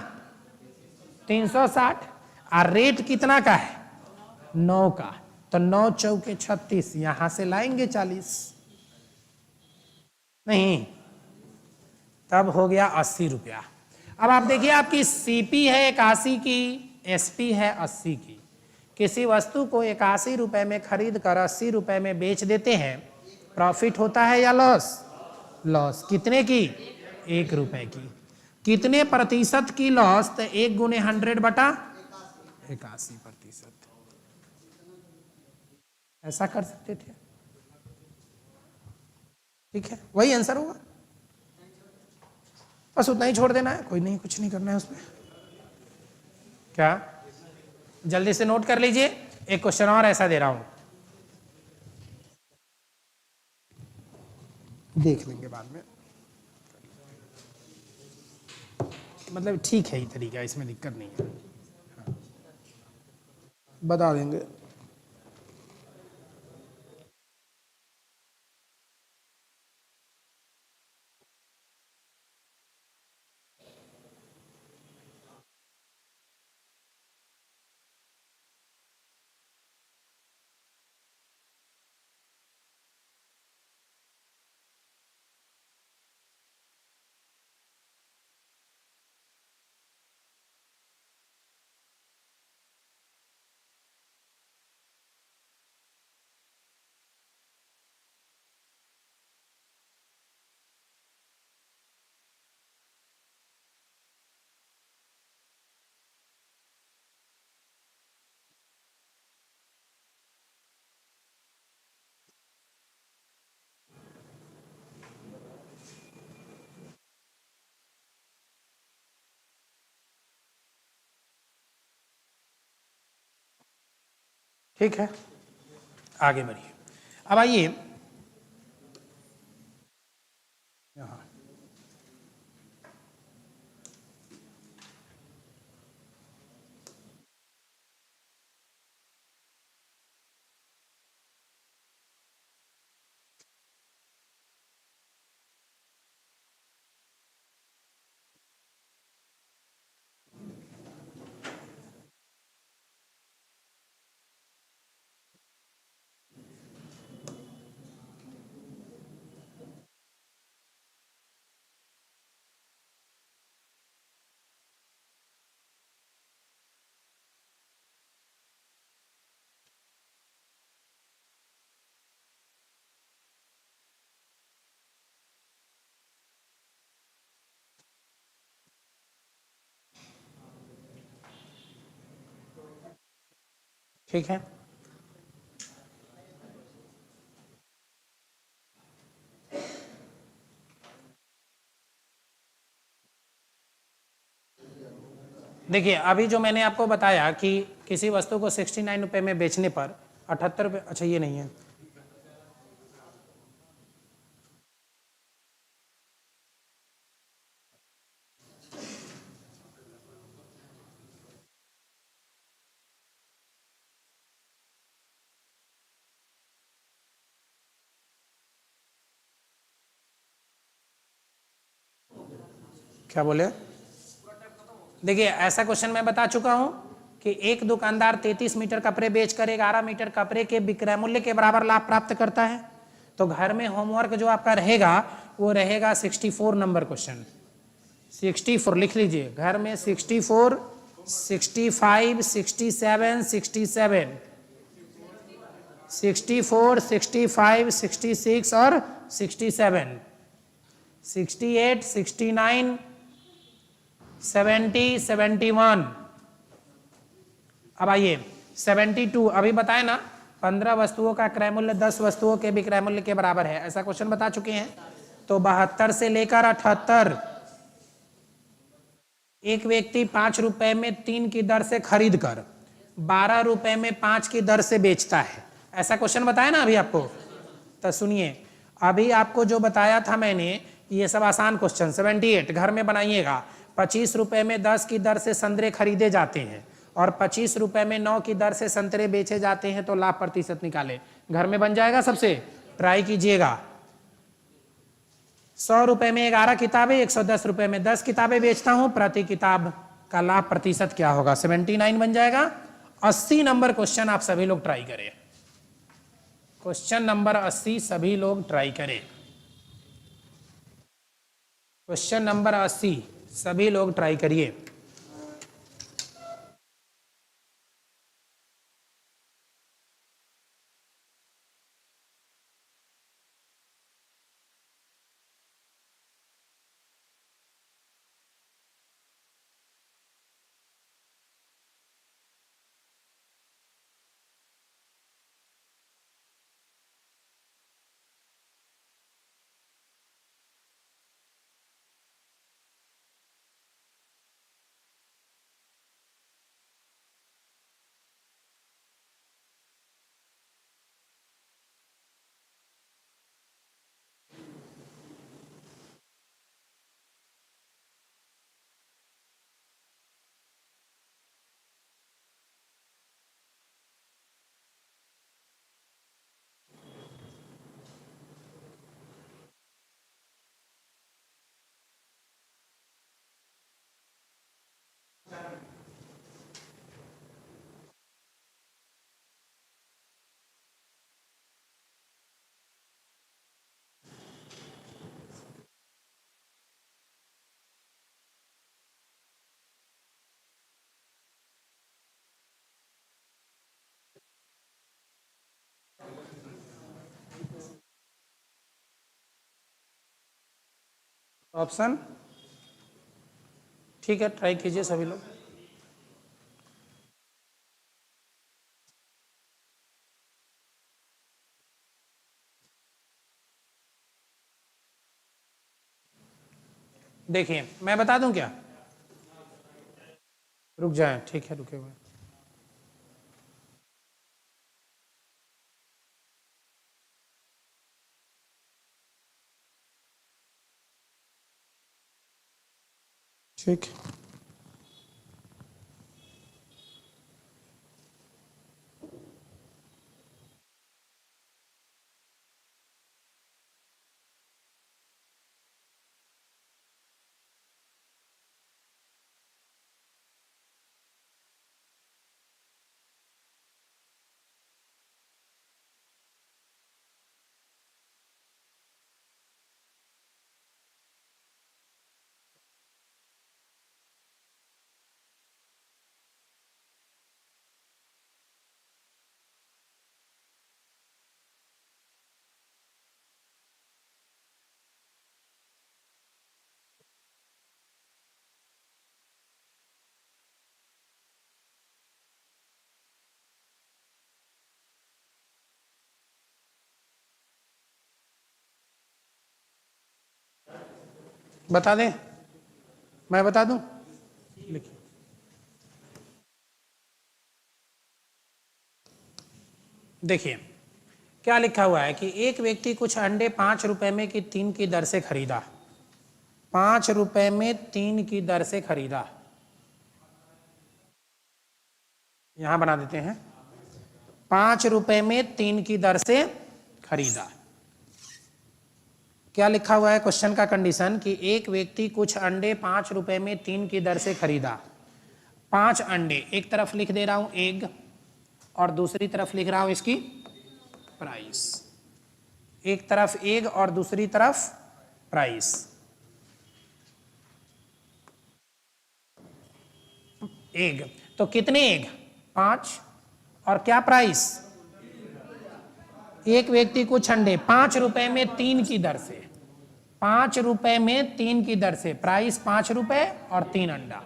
360, और रेट कितना का है, 9 का। तो 9 चौके 36, यहां से लाएंगे 40, नहीं, तब हो गया 80 रुपया। अब आप देखिए, आपकी सीपी है 81 की, एसपी है 80 की। किसी वस्तु को 81 रुपए में खरीद कर 80 रुपए में बेच देते हैं, प्रॉफिट होता है या लॉस, लॉस कितने की? 1 रुपए की। कितने प्रतिशत की लॉस? तो 1 गुने 100 बटा 81%। ऐसा कर सकते थे। ठीक है, वही आंसर होगा। बस उतना ही छोड़ देना है, कोई नहीं, कुछ नहीं करना है उसमें। क्या? जल्दी से नोट कर लीजिए, एक क्वेश्चन और ऐसा दे रहा हूं, देख लेंगे बाद में। मतलब ठीक है, ये तरीका, इसमें दिक्कत नहीं है। हाँ, बता देंगे। ठीक है, आगे बढ़िए। अब आइए यहाँ, ठीक है। देखिए, अभी जो मैंने आपको बताया कि किसी वस्तु को 69 रुपए में बेचने पर 78 रुपये, अच्छा ये नहीं है, क्या बोले? देखिए, ऐसा क्वेश्चन मैं बता चुका हूं कि एक दुकानदार 33 मीटर कपड़े बेचकर 11 मीटर कपड़े के विक्रय मूल्य के बराबर लाभ प्राप्त करता है। तो घर में होमवर्क जो आपका रहेगा वो रहेगा 64 नंबर क्वेश्चन। 64 लिख लीजिए, घर में 64, 65, 67, 67, 64, 65, 66 और 67, 68, 69, 70, 71। अब आइए 72, अभी बताए ना 15 वस्तुओं का क्रय मूल्य 10 वस्तुओं के विक्रय मूल्य के बराबर है, ऐसा क्वेश्चन बता चुके हैं। तो 72 से लेकर 78, एक व्यक्ति 5 रुपए में 3 की दर से खरीद कर 12 रुपए में 5 की दर से बेचता है, ऐसा क्वेश्चन बताया ना अभी आपको। तो सुनिए, अभी आपको जो बताया था मैंने, ये सब आसान क्वेश्चन। 78 घर में बनाइएगा। 25 रुपए में 10 की दर से संतरे खरीदे जाते हैं और 25 रुपए में 9 की दर से संतरे बेचे जाते हैं, तो लाभ प्रतिशत निकाले। घर में बन जाएगा, सबसे ट्राई कीजिएगा। 100 रुपए में 11 किताबें, 110 रुपए में 10 किताबें बेचता हूं, प्रति किताब का लाभ प्रतिशत क्या होगा? 79 बन जाएगा। 80 नंबर क्वेश्चन आप सभी लोग ट्राई करें। क्वेश्चन नंबर 80 सभी लोग ट्राई करें। क्वेश्चन नंबर 80 सभी लोग ट्राई करिए। ऑप्शन, ठीक है, ट्राई कीजिए सभी लोग। देखिए मैं बता दूं क्या, रुक जाए, ठीक है रुके हुए। ठीक, बता दें, मैं बता दूं, लिखिए। देखिए क्या लिखा हुआ है कि एक व्यक्ति कुछ अंडे 5 रुपए में की 3 की दर से खरीदा, 5 रुपए में 3 की दर से खरीदा, यहां बना देते हैं, 5 रुपए में 3 की दर से खरीदा। क्या लिखा हुआ है क्वेश्चन का कंडीशन कि एक व्यक्ति कुछ अंडे 5 रुपए में 3 की दर से खरीदा। 5 अंडे, एक तरफ लिख दे रहा हूं एग और दूसरी तरफ लिख रहा हूं इसकी प्राइस, एक तरफ एग और दूसरी तरफ प्राइस। एग तो कितने एग, 5, और क्या प्राइस, एक व्यक्ति कुछ अंडे 5 रुपए में 3 की दर से, 5 रुपए में 3 की दर से, प्राइस 5 रुपए और 3 अंडा,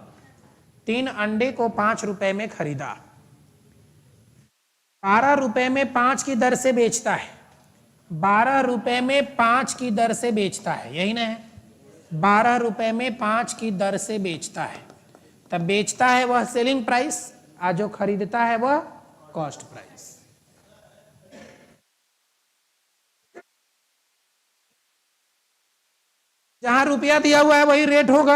3 अंडे को 5 रुपए में खरीदा, 12 रुपए में 5 की दर से बेचता है, 12 रुपए में 5 की दर से बेचता है, यही ना है, 12 रुपए में 5 की दर से बेचता है, तब बेचता है वह सेलिंग प्राइस, आज जो खरीदता है वह कॉस्ट प्राइस। जहां रुपया दिया हुआ है वही रेट होगा,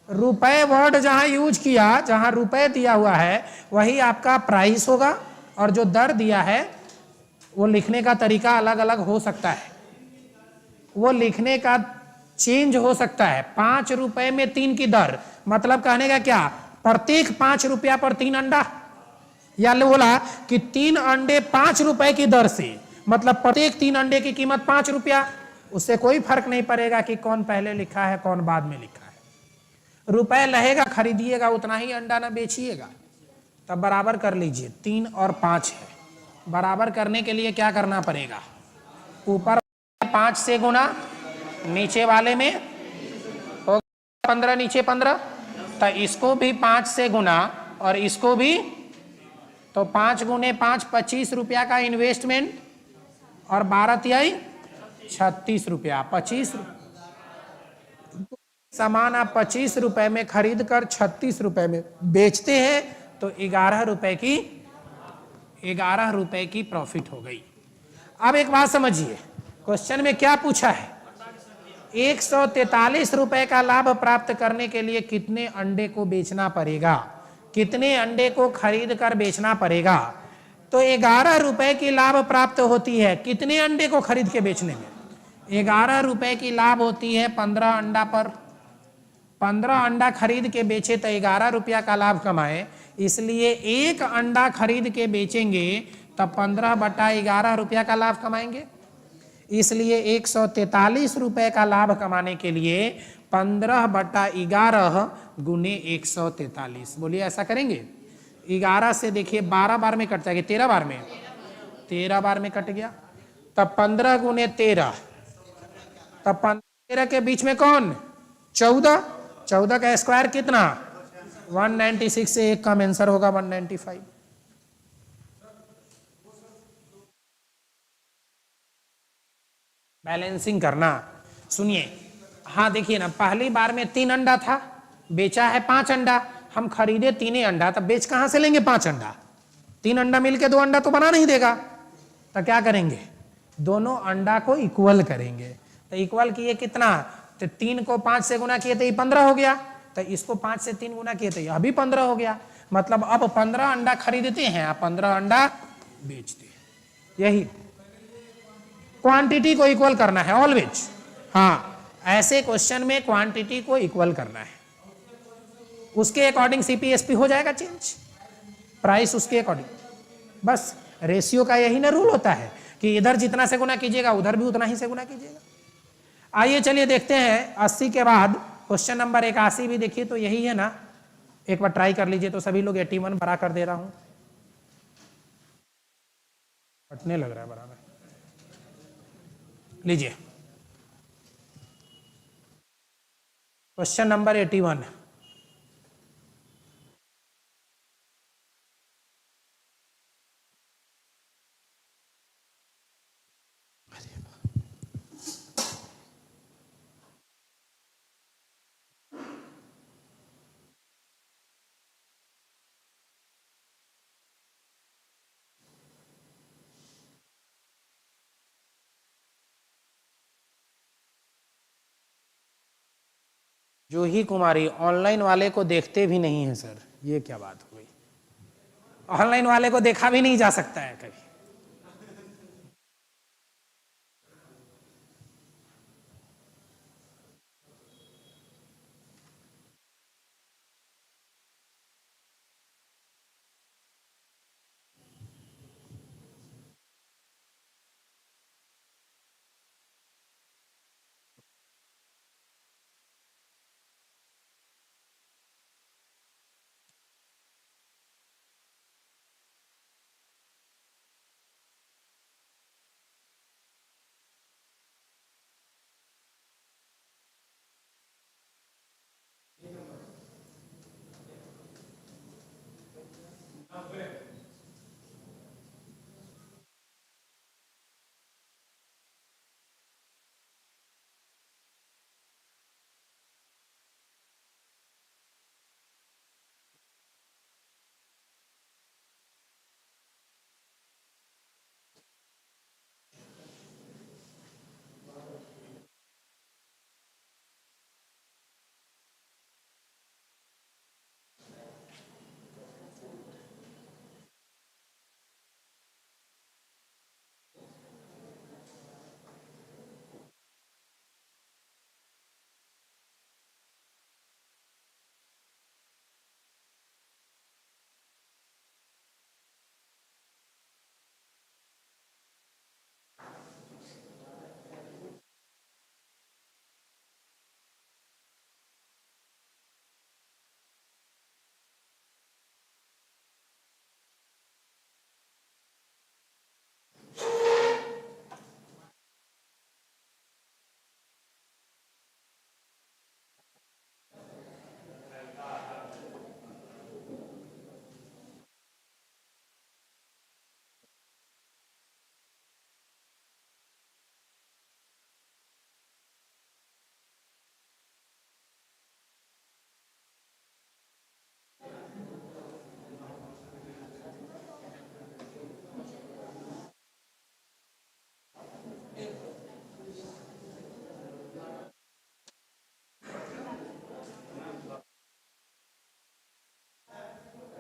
रुपए वर्ड जहां यूज किया, जहां रुपए दिया हुआ है वही आपका प्राइस होगा, और जो दर दिया है वो लिखने का तरीका अलग अलग हो सकता है, वो लिखने का चेंज हो सकता है। 5 रुपए में 3 की दर मतलब कहने का क्या, प्रत्येक 5 रुपया पर 3 अंडा, या बोला कि 3 अंडे 5 रुपए की दर से, मतलब प्रत्येक 3 अंडे की कीमत 5 रुपया, उससे कोई फर्क नहीं पड़ेगा कि कौन पहले लिखा है कौन बाद में लिखा है। रुपए लगेगा, खरीदिएगा उतना ही अंडा ना बेचिएगा। तब बराबर कर लीजिए, 3 और 5 है, बराबर करने के लिए क्या करना पड़ेगा, ऊपर 5 से गुना, नीचे वाले में हो 15, नीचे 15, तो इसको भी 5 से गुना और इसको भी, तो 5 गुने 5 25 रुपया का इन्वेस्टमेंट, और 12 तिहाई 36 रुपया, 25 सामान आप 25 रुपए में खरीद कर 36 रुपए में बेचते हैं, तो 11 रुपए की प्रॉफिट हो गई। अब एक बात समझिए, क्वेश्चन में क्या पूछा है, 143 रुपए का लाभ प्राप्त करने के लिए कितने अंडे को बेचना पड़ेगा, कितने अंडे को खरीद कर बेचना पड़ेगा। तो 11 रुपए की लाभ प्राप्त होती है कितने अंडे को खरीद के बेचने में, 11 रुपए की लाभ होती है 15 अंडा पर, 15 अंडा खरीद के बेचे तो 11 रुपया का लाभ कमाए, इसलिए एक अंडा खरीद के बेचेंगे तब 15/11 रुपया का लाभ कमाएंगे, इसलिए 143 रुपए का लाभ कमाने के लिए 15/11 गुने 143, बोलिए ऐसा करेंगे। 11 से देखिए 12 बार में कट जाएगा, 13 बार में, 13 बार में कट गया, तब 15 गुने 13, तब 15 13 के बीच में कौन? 14। 14 का स्क्वायर कितना? 196 से एक कम आंसर होगा 195। बैलेंसिंग करना। सुनिए, हाँ देखिए ना, पहली बार में 3 अंडा था, बेचा है 5 अंडा, हम खरीदे 3 अंडा, तब बेच कहां से लेंगे 5 अंडा? 3 अंडा मिलके 2 अंडा तो बना नहीं देगा, तो क्या करेंगे? दोनों अंडा को इक्वल करेंगे। तो इक्वल किए कितना? तो 3 को 5 से गुना किए तो ये 15 हो गया, तो इसको 5 से 3 गुना किए तो यह भी 15 हो गया। मतलब अब 15 अंडा खरीदते हैं, आप 15 अंडा बेचते हैं। यही क्वांटिटी को इक्वल करना है ऑलवेज। हाँ, ऐसे क्वेश्चन में क्वांटिटी को इक्वल करना है, उसके अकॉर्डिंग सीपीएसपी हो जाएगा चेंज, प्राइस उसके अकॉर्डिंग। बस रेशियो का यही ना रूल होता है कि इधर जितना से गुना कीजिएगा उधर भी उतना ही से गुना कीजिएगा। आइए चलिए देखते हैं 80 के बाद क्वेश्चन नंबर 81 भी देखिए, तो यही है ना, एक बार ट्राई कर लीजिए। तो सभी लोग 81 बड़ा कर दे रहा हूं, फटने लग रहा है बराबर। लीजिए question number 81। Juhi Kumari, online वाले को देखते भी नहीं है सर, ये क्या बात हो गई? ऑनलाइन वाले को देखा भी नहीं जा सकता है कभी।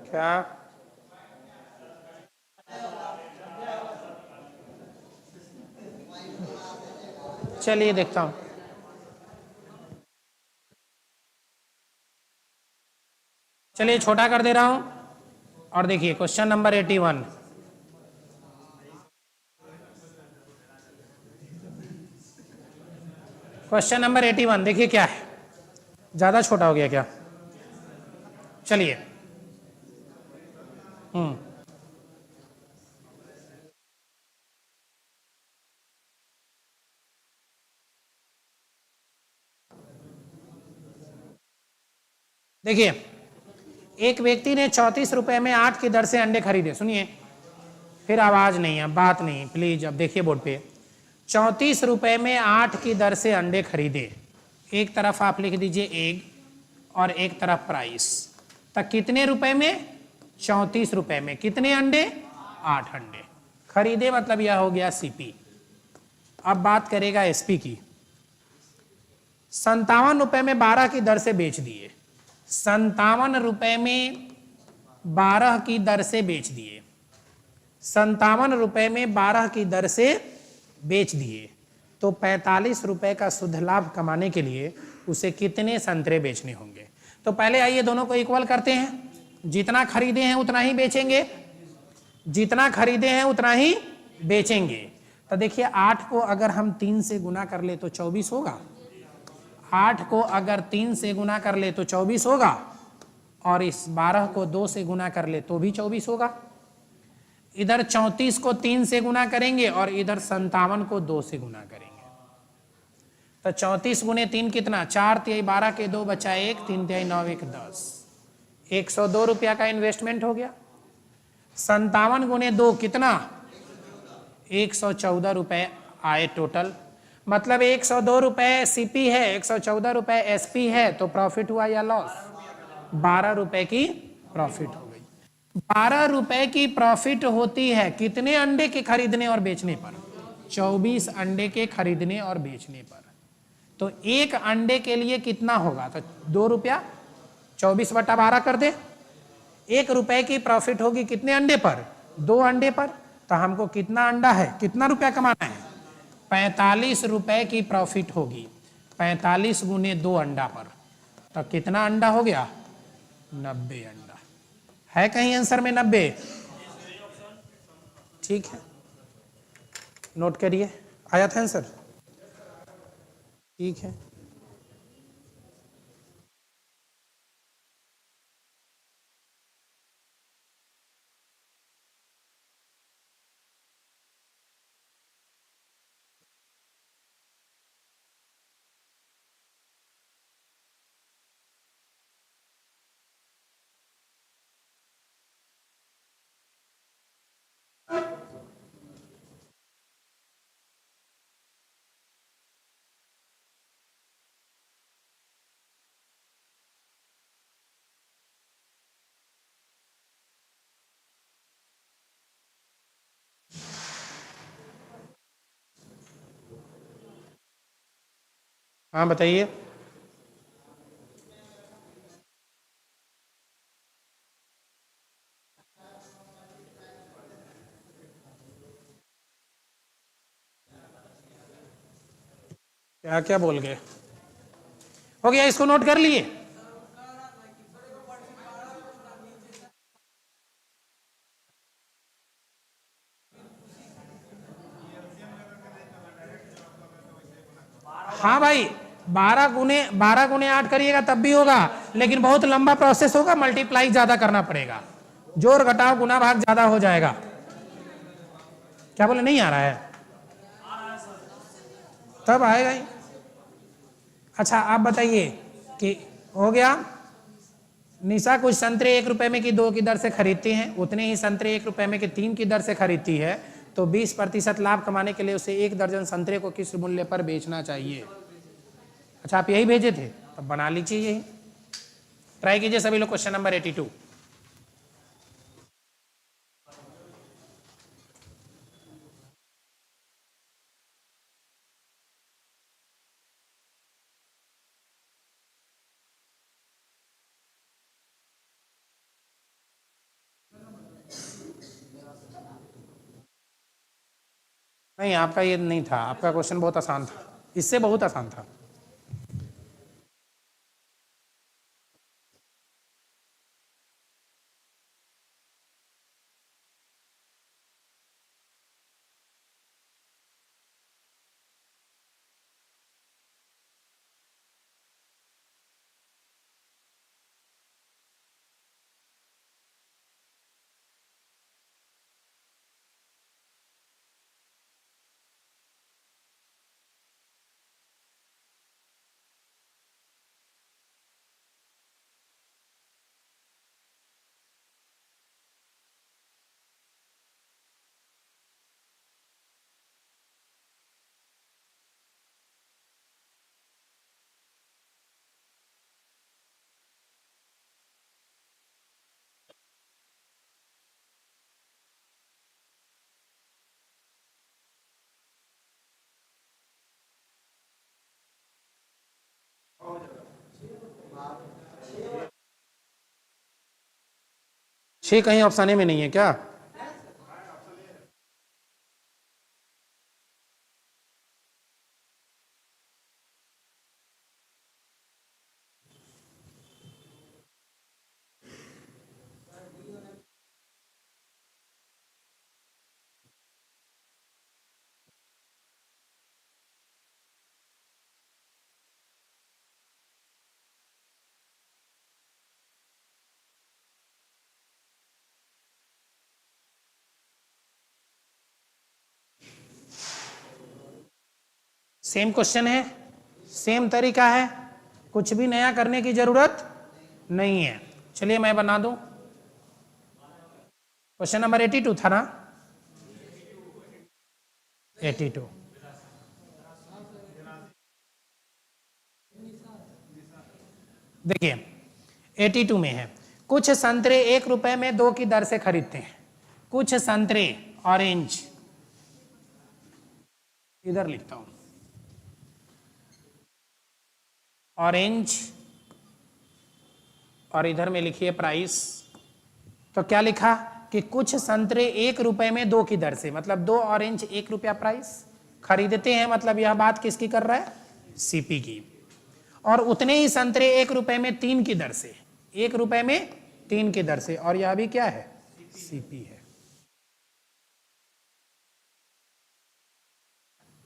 क्या? चलिए देखता हूं। चलिए छोटा कर दे रहा हूं, और देखिए क्वेश्चन नंबर 81। क्वेश्चन नंबर 81 देखिए क्या है, ज्यादा छोटा हो गया क्या? चलिए, देखिए, एक व्यक्ति ने 34 रुपए में 8 की दर से अंडे खरीदे। सुनिए, फिर आवाज नहीं है, बात नहीं, प्लीज। अब देखिए बोर्ड पे, 34 रुपए में 8 की दर से अंडे खरीदे। एक तरफ आप लिख दीजिए एग और एक तरफ प्राइस। तक कितने रुपए में? 34 रुपए में कितने अंडे? 8 अंडे खरीदे, मतलब यह हो गया सीपी। अब बात करेगा एसपी की। 57 रुपए में 12 की दर से बेच दिए। 57 रुपए में 12 की दर से बेच दिए। 57 रुपए में 12 की दर से बेच दिए, तो 45 रुपए का शुद्ध लाभ कमाने के लिए उसे कितने संतरे बेचने होंगे? तो पहले आइए दोनों को इक्वल करते हैं। जितना खरीदे हैं उतना ही बेचेंगे, जितना खरीदे हैं उतना ही बेचेंगे। तो देखिए, 8 को अगर हम 3 से गुना कर ले तो 24 होगा। 8 को अगर 3 से गुना कर ले तो 24 होगा, और इस 12 को 2 से गुना कर ले तो भी 24 होगा। इधर 34 को 3 से गुना करेंगे और इधर 57 को 2 से गुना करेंगे। तो 34 गुने 3 कितना? 4 तिहाई 12 के 2 बचा 1, 3 तिहाई 9 1 10, 102 रुपया का इन्वेस्टमेंट हो गया। 57 गुने 2 कितना? 114 रुपए आए टोटल। मतलब 102 रुपए सीपी है, 114 रुपए एसपी है, तो प्रॉफिट हुआ या लॉस? 12 रुपए की प्रॉफिट हो गई। 12 रुपए की प्रॉफिट होती है कितने अंडे के खरीदने और बेचने पर? 24 अंडे के खरीदने और बेचने पर। तो एक अंडे के लिए कितना होगा? तो 2 रुपया, 24/12 कर दे। 1 रुपए की प्रॉफिट होगी कितने अंडे पर? 2 अंडे पर। तो हमको कितना अंडा है, कितना रुपया कमाना है? 45 रुपए की प्रॉफिट होगी। 45 गुने 2 अंडा पर, तो कितना अंडा हो गया? 90 अंडा। है कहीं आंसर में 90? ठीक है, नोट करिए। आया था आंसर? ठीक है। हाँ बताइए। क्या क्या बोल गए? हो गया, इसको नोट कर लिए? हाँ भाई, 12 गुने 8 करिएगा तब भी होगा, लेकिन बहुत लंबा प्रोसेस होगा, मल्टीप्लाई ज्यादा करना पड़ेगा, जोड़ घटाव गुना भाग ज्यादा हो जाएगा। क्या बोले, नहीं आ रहा है? तब आएगा ही। अच्छा आप बताइए कि हो गया। निशा कुछ संतरे 1 रुपए में की 2 की दर से खरीदती हैं, उतने ही संतरे 1 रुपए में की 3 की दर से खरीदती है, तो 20% लाभ कमाने के लिए उसे 1 दर्जन संतरे को किस मूल्य पर बेचना चाहिए? अच्छा आप यही भेजे थे, तब बना लीजिए यही। ट्राई कीजिए सभी लोग क्वेश्चन नंबर 82। नहीं, आपका ये नहीं था, आपका क्वेश्चन बहुत आसान था, इससे बहुत आसान था। 6 कहीं ऑप्शन ए में नहीं है क्या? सेम क्वेश्चन है, सेम तरीका है, कुछ भी नया करने की जरूरत नहीं है। चलिए मैं बना दूं। क्वेश्चन नंबर 82 था ना? 82। देखिए 82 में है, कुछ संतरे 1 रुपए में 2 की दर से खरीदते हैं। कुछ संतरे ऑरेंज, इधर लिखता हूं ऑरेंज, और इधर में लिखिए प्राइस। तो क्या लिखा कि कुछ संतरे 1 रुपए में 2 की दर से, मतलब 2 ऑरेंज 1 रुपया प्राइस खरीदते हैं, मतलब यह बात किसकी कर रहा है? सीपी की। और उतने ही संतरे 1 रुपए में 3 की दर से, 1 रुपए में 3 की दर से, और यह भी क्या है? सीपी है।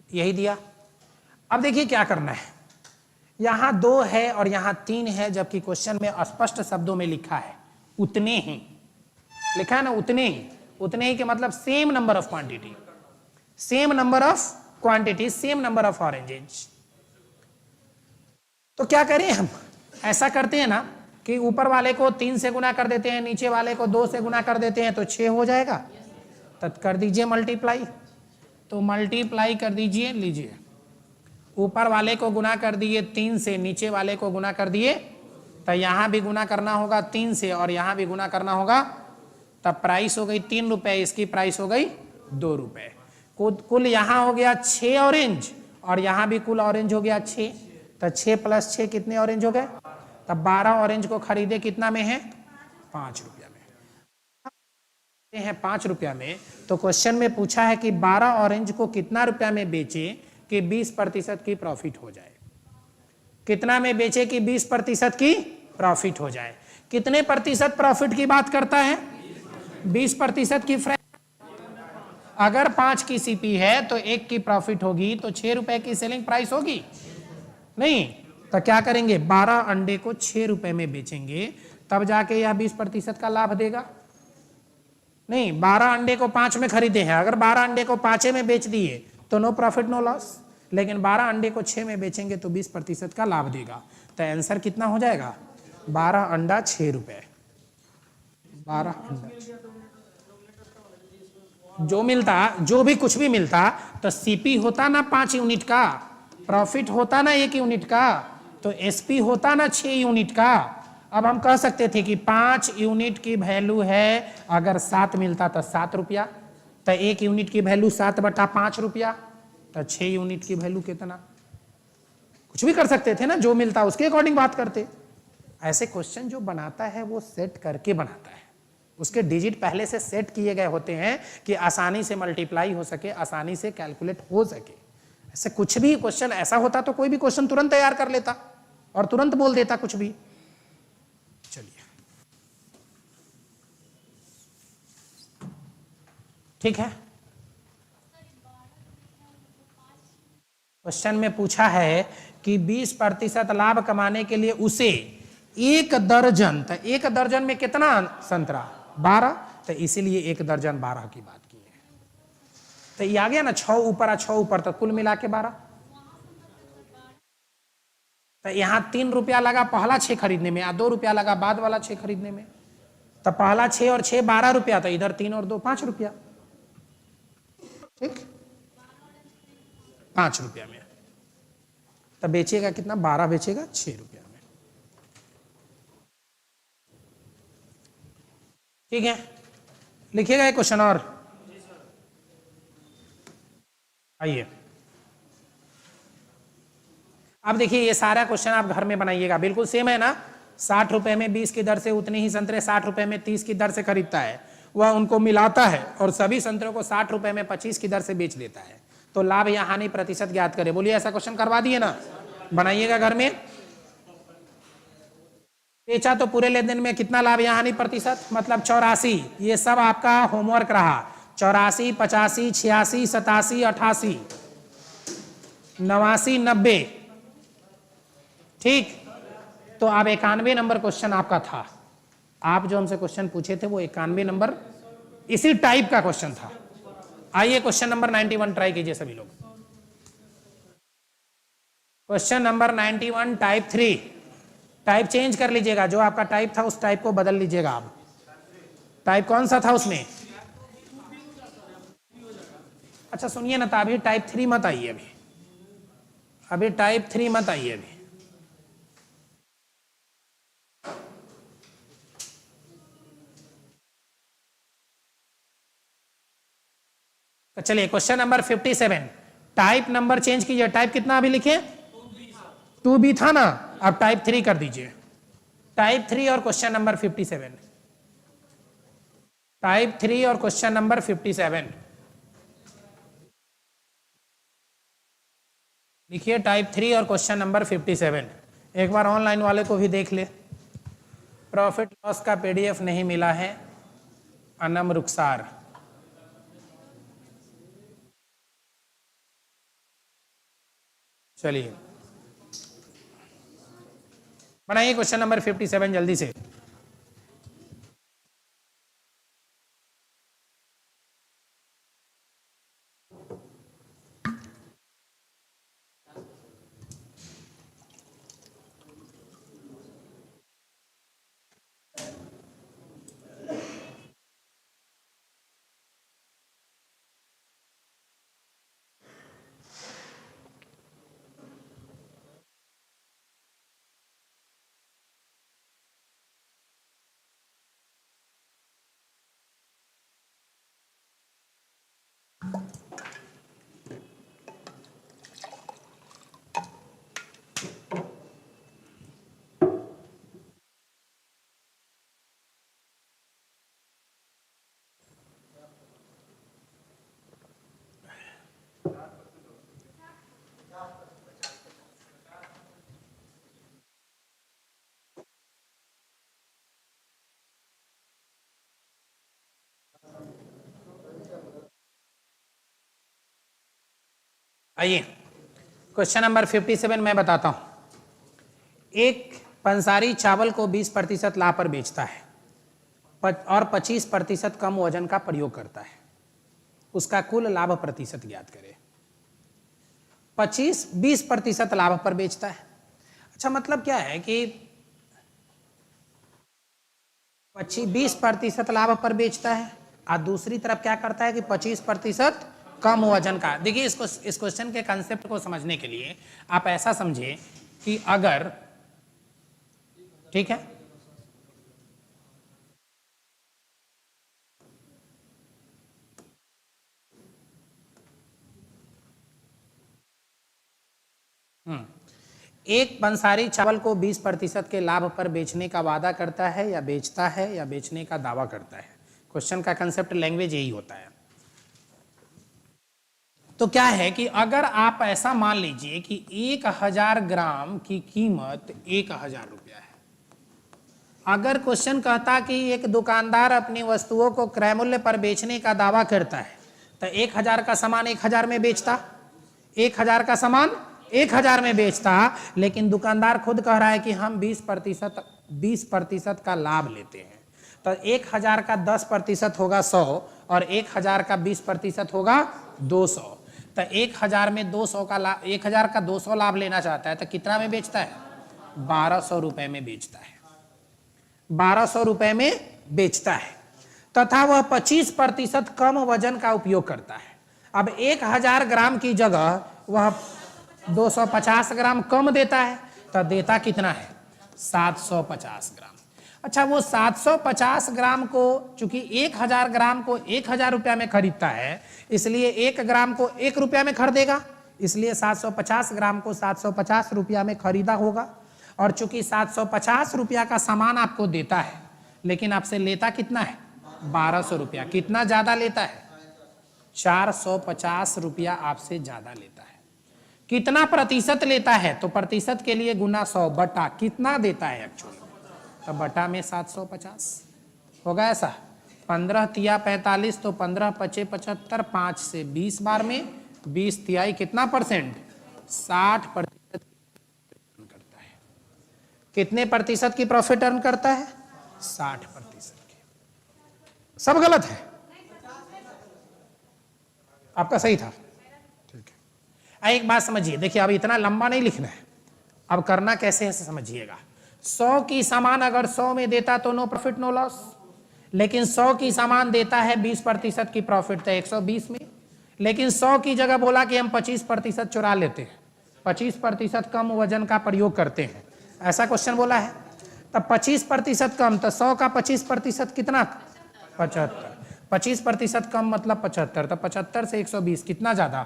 यही दिया। अब देखिए क्या करना है, यहां 2 है और यहां 3 है, जबकि क्वेश्चन में स्पष्ट शब्दों में लिखा है उतने ही, लिखा है ना उतने ही। उतने ही के मतलब same number of quantity, same number of quantity, same number of oranges. तो क्या करें हम? ऐसा करते हैं ना कि ऊपर वाले को 3 से गुना कर देते हैं, नीचे वाले को 2 से गुना कर देते हैं, तो 6 हो जाएगा। तब कर दीजिए मल्टीप्लाई। तो मल्टीप्लाई कर दीजिए, लीजिए ऊपर वाले को गुना कर दिए 3 से, नीचे वाले को गुना कर दिए, तो यहां भी गुना करना होगा 3 से और यहां भी गुना करना होगा, तब प्राइस हो गई 3 रुपए, इसकी प्राइस हो गई 2 रुपए। कुल यहां हो गया 6 ऑरेंज और यहां भी कुल ऑरेंज हो गया 6, तो 6 + 6 कितने ऑरेंज हो गए? तब 12 ऑरेंज को खरीदे कितना में है? 5 रुपया में है। 5 रुपया में, तो क्वेश्चन में पूछा है कि 12 ऑरेंज को कितना रुपया में बेचे कि 20% की प्रॉफिट हो जाए। कितना में बेचे कि 20% की प्रॉफिट हो जाए? कितने प्रतिशत प्रॉफिट की बात करता है? 20% की। अगर 5 की सीपी है तो 1 की प्रॉफिट होगी, तो 6 रुपए की सेलिंग प्राइस होगी नहीं? तो क्या करेंगे, 12 अंडे को 6 रुपए में बेचेंगे, तब जाके यह 20% का लाभ देगा। नहीं, 12 अंडे को 5 में खरीदे हैं, अगर 12 अंडे को 5 में बेच दिए तो नो प्रॉफिट नो लॉस, लेकिन 12 अंडे को 6 में बेचेंगे तो 20% का लाभ देगा। तो आंसर कितना हो जाएगा? 12 अंडा 6 रुपए। 12 अंडा जो मिलता, जो भी कुछ भी मिलता, तो सीपी होता ना 5 यूनिट का, प्रॉफिट होता ना 1 यूनिट का, तो एसपी होता ना 6 यूनिट का। अब हम कह सकते थे कि 5 यूनिट की वैल्यू है, अगर 7 मिलता तो 7 रुपया, तो 1 यूनिट की वैल्यू 7/5 रुपया, तो 6 यूनिट की वैल्यू कितना? कुछ भी कर सकते थे ना, जो मिलता उसके अकॉर्डिंग बात करते। ऐसे क्वेश्चन जो बनाता है वो सेट करके बनाता है, उसके डिजिट पहले से सेट किए गए होते हैं कि आसानी से मल्टीप्लाई हो सके, आसानी से कैलकुलेट हो सके। ऐसे कुछ भी क्वेश्चन ऐसा होता तो कोई भी क्वेश्चन तुरंत तैयार कर लेता और तुरंत बोल देता कुछ भी। चलिए ठीक है। क्वेश्चन में पूछा है कि 20% लाभ कमाने के लिए उसे 1 दर्जन, तो 1 दर्जन में कितना संतरा? 12, तो इसीलिए 1 दर्जन 12 की बात की है। तो ये आ गया ना, 6 ऊपर 6 ऊपर, तो कुल मिला के 12। तो यहां 3 रुपया लगा पहला 6 खरीदने में, 2 रुपया लगा बाद वाला 6 खरीदने में, तो पहला 6 और 6 12 रुपया, तो इधर 3 और 2 5 रुपया। ठीक, 5 रुपया में, तब बेचेगा कितना? 12 बेचेगा 6 रुपया में। ठीक है, लिखिएगा एक क्वेश्चन और। आइए अब देखिए, ये सारा क्वेश्चन आप घर में बनाइएगा, बिल्कुल सेम है ना, 60 रुपए में 20 की दर से उतनी ही संतरे 60 रुपए में 30 की दर से खरीदता है, वह उनको मिलाता है और सभी संतरों को 60 रुपए में 25 की दर से बेच देता है, तो लाभ या हानि प्रतिशत ज्ञात करें। बोलिए, ऐसा क्वेश्चन करवा दिए ना, बनाइएगा घर में। बेचा तो पूरे लेन देन में कितना लाभ या हानि प्रतिशत, मतलब 84। ये सब आपका होमवर्क रहा। 84, 85, 86, 87, 88, 89, 90। ठीक, तो अब 91 नंबर क्वेश्चन आपका था। आप जो हमसे क्वेश्चन पूछे थे वो 91 नंबर इसी टाइप का क्वेश्चन था। आइए क्वेश्चन नंबर 91 ट्राई कीजिए सभी लोग। Question number 91 type 3। Type change कर लीजिएगा, जो आपका टाइप था उस टाइप को बदल लीजिएगा आप। टाइप कौन सा था उसमें? अच्छा सुनिए ना, तो अभी टाइप 3 मत आइए, अभी टाइप 3 मत आइए अभी। तो चलिए question number 57, type number change कीजिए। टाइप कितना अभी लिखे? 2B था ना, अब टाइप 3 कर दीजिए। टाइप 3 और क्वेश्चन नंबर 57। टाइप 3 और क्वेश्चन नंबर 57 लिखिए। टाइप 3 और क्वेश्चन नंबर 57। एक बार ऑनलाइन वाले को भी देख ले। प्रॉफिट लॉस का PDF नहीं मिला है, अनम रुखसार। चलिए बनाइए क्वेश्चन नंबर 57 जल्दी से। आइए क्वेश्चन नंबर 57 मैं बताता हूं। एक पंसारी चावल को 20% लाभ पर बेचता है और 25% कम वजन का प्रयोग करता है, उसका कुल लाभ प्रतिशत ज्ञात करें। 20% लाभ पर बेचता है। अच्छा मतलब क्या है कि 20% लाभ पर बेचता है और दूसरी तरफ क्या करता है कि 25% कम वजन का। देखिए इस क्वेश्चन के कंसेप्ट को समझने के लिए आप ऐसा समझिए कि अगर, ठीक है, एक पंसारी चावल को 20% के लाभ पर बेचने का वादा करता है या बेचता है या बेचने का दावा करता है। क्वेश्चन का कंसेप्ट लैंग्वेज यही होता है। तो क्या है कि अगर आप ऐसा मान लीजिए कि 1000 ग्राम की कीमत 1000 रुपया है। अगर क्वेश्चन कहता कि एक दुकानदार अपनी वस्तुओं को क्रय मूल्य पर बेचने का दावा करता है तो 1000 का सामान 1000 में बेचता, 1000 का सामान 1000 में बेचता, लेकिन दुकानदार खुद कह रहा है कि हम 20% का लाभ लेते हैं। तो 1000 का 10% होगा 100 और 1000 का 20% होगा 200। तो 1000 में 200 का लाभ, 1000 का 200 लाभ लेना चाहता है तो कितना में बेचता है? 1200 रुपए में बेचता है। 1200 रुपए में बेचता है तथा वह 25% कम वजन का उपयोग करता है। अब 1000 ग्राम की जगह वह 250 ग्राम कम देता है तो देता कितना है? 750 ग्राम। अच्छा वो 750 ग्राम को, चूंकि 1000 ग्राम को 1000 रुपया में खरीदता है इसलिए 1 ग्राम को 1 रुपया में खरीदेगा, इसलिए 750 ग्राम को 750 रुपया में खरीदा होगा। और चूंकि 750 रुपया का सामान आपको देता है, लेकिन आपसे लेता कितना है 1200 रुपया, कितना ज्यादा लेता है 450 रुपया आपसे ज्यादा लेता है। कितना प्रतिशत लेता है, तो प्रतिशत के लिए गुना 100 बटा कितना देता है एक्चुअली, तो बटा में 750 होगा। ऐसा 15 तिया 45, तो 15 पचे 75, 5 से 20 बार में 20 तिहाई कितना परसेंट 60% करता है। कितने प्रतिशत की प्रॉफिट अर्न करता है 60% की। सब गलत है, आपका सही था, ठीक है। एक बात समझिए, देखिए अब इतना लंबा नहीं लिखना है, अब करना कैसे है समझिएगा। 100 की सामान अगर 100 में देता तो नो प्रॉफिट नो लॉस, लेकिन 100 की सामान देता है 20% की प्रॉफिट, तो 120 में। लेकिन 100 की जगह बोला कि हम 25% चुरा लेते हैं, 25% कम वजन का प्रयोग करते हैं, ऐसा क्वेश्चन बोला है। तब 25% कम, तो 100 का 25% कितना 75, 25% कम मतलब 75, तो 75 से 120 कितना ज्यादा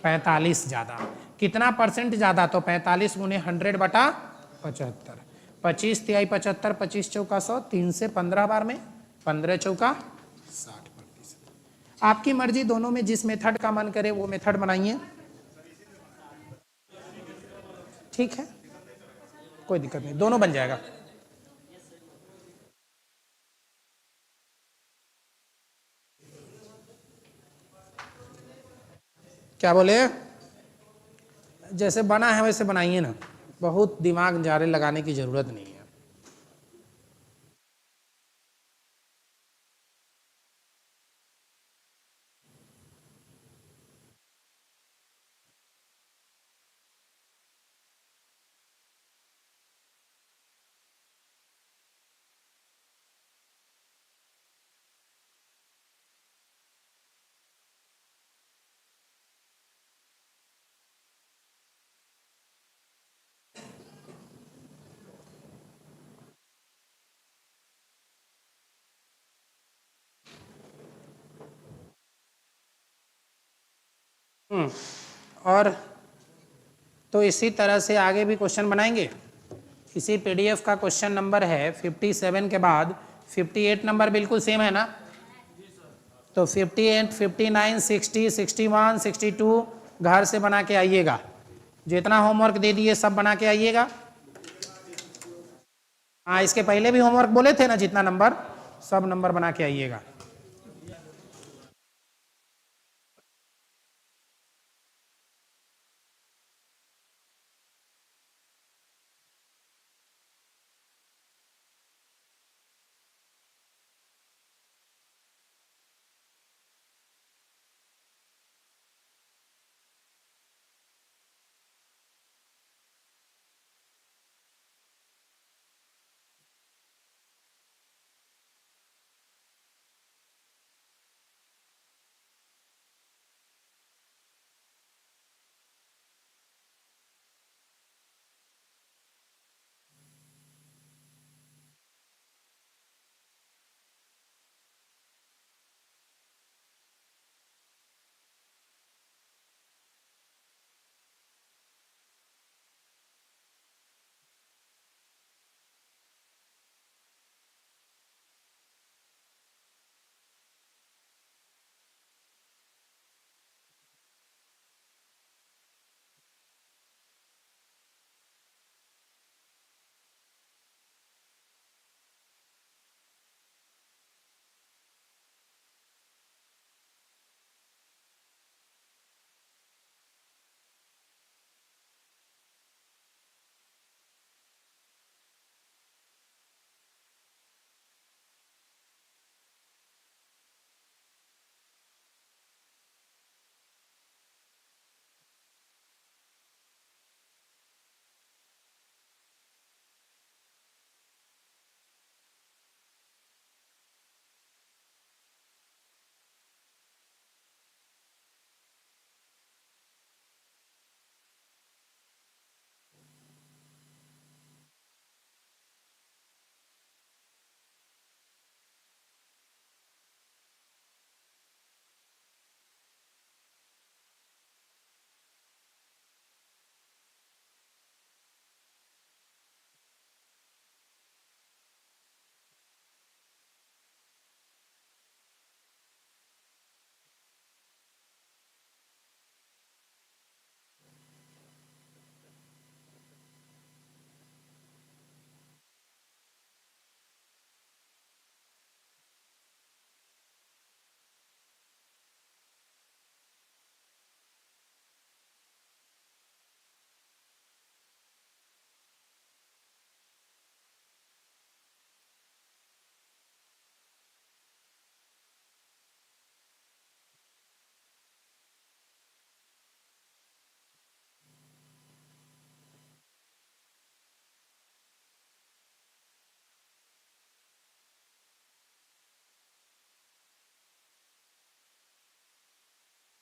45 ज्यादा। कितना परसेंट ज्यादा, तो 45 गुने 100 बटा 75, 25 तिहाई 75, 25 चौका 100, 3 से 15 बार में 15 चौका 60%। आपकी मर्जी, दोनों में जिस मेथड का मन करे वो मेथड बनाइए, ठीक है, कोई दिक्कत नहीं, दोनों बन जाएगा। क्या बोले, जैसे बना है वैसे बनाइए ना, बहुत दिमाग जारे लगाने की जरूरत नहीं है। और तो इसी तरह से आगे भी क्वेश्चन बनाएंगे। इसी पीडीएफ का क्वेश्चन नंबर है 57 के बाद 58 नंबर बिल्कुल सेम है ना, तो 58, 59, 60, 61, 62 घर से बना के आइएगा। जितना होमवर्क दे दिए सब बना के आइएगा। हाँ, इसके पहले भी होमवर्क बोले थे ना, जितना नंबर सब नंबर बना के आइएगा।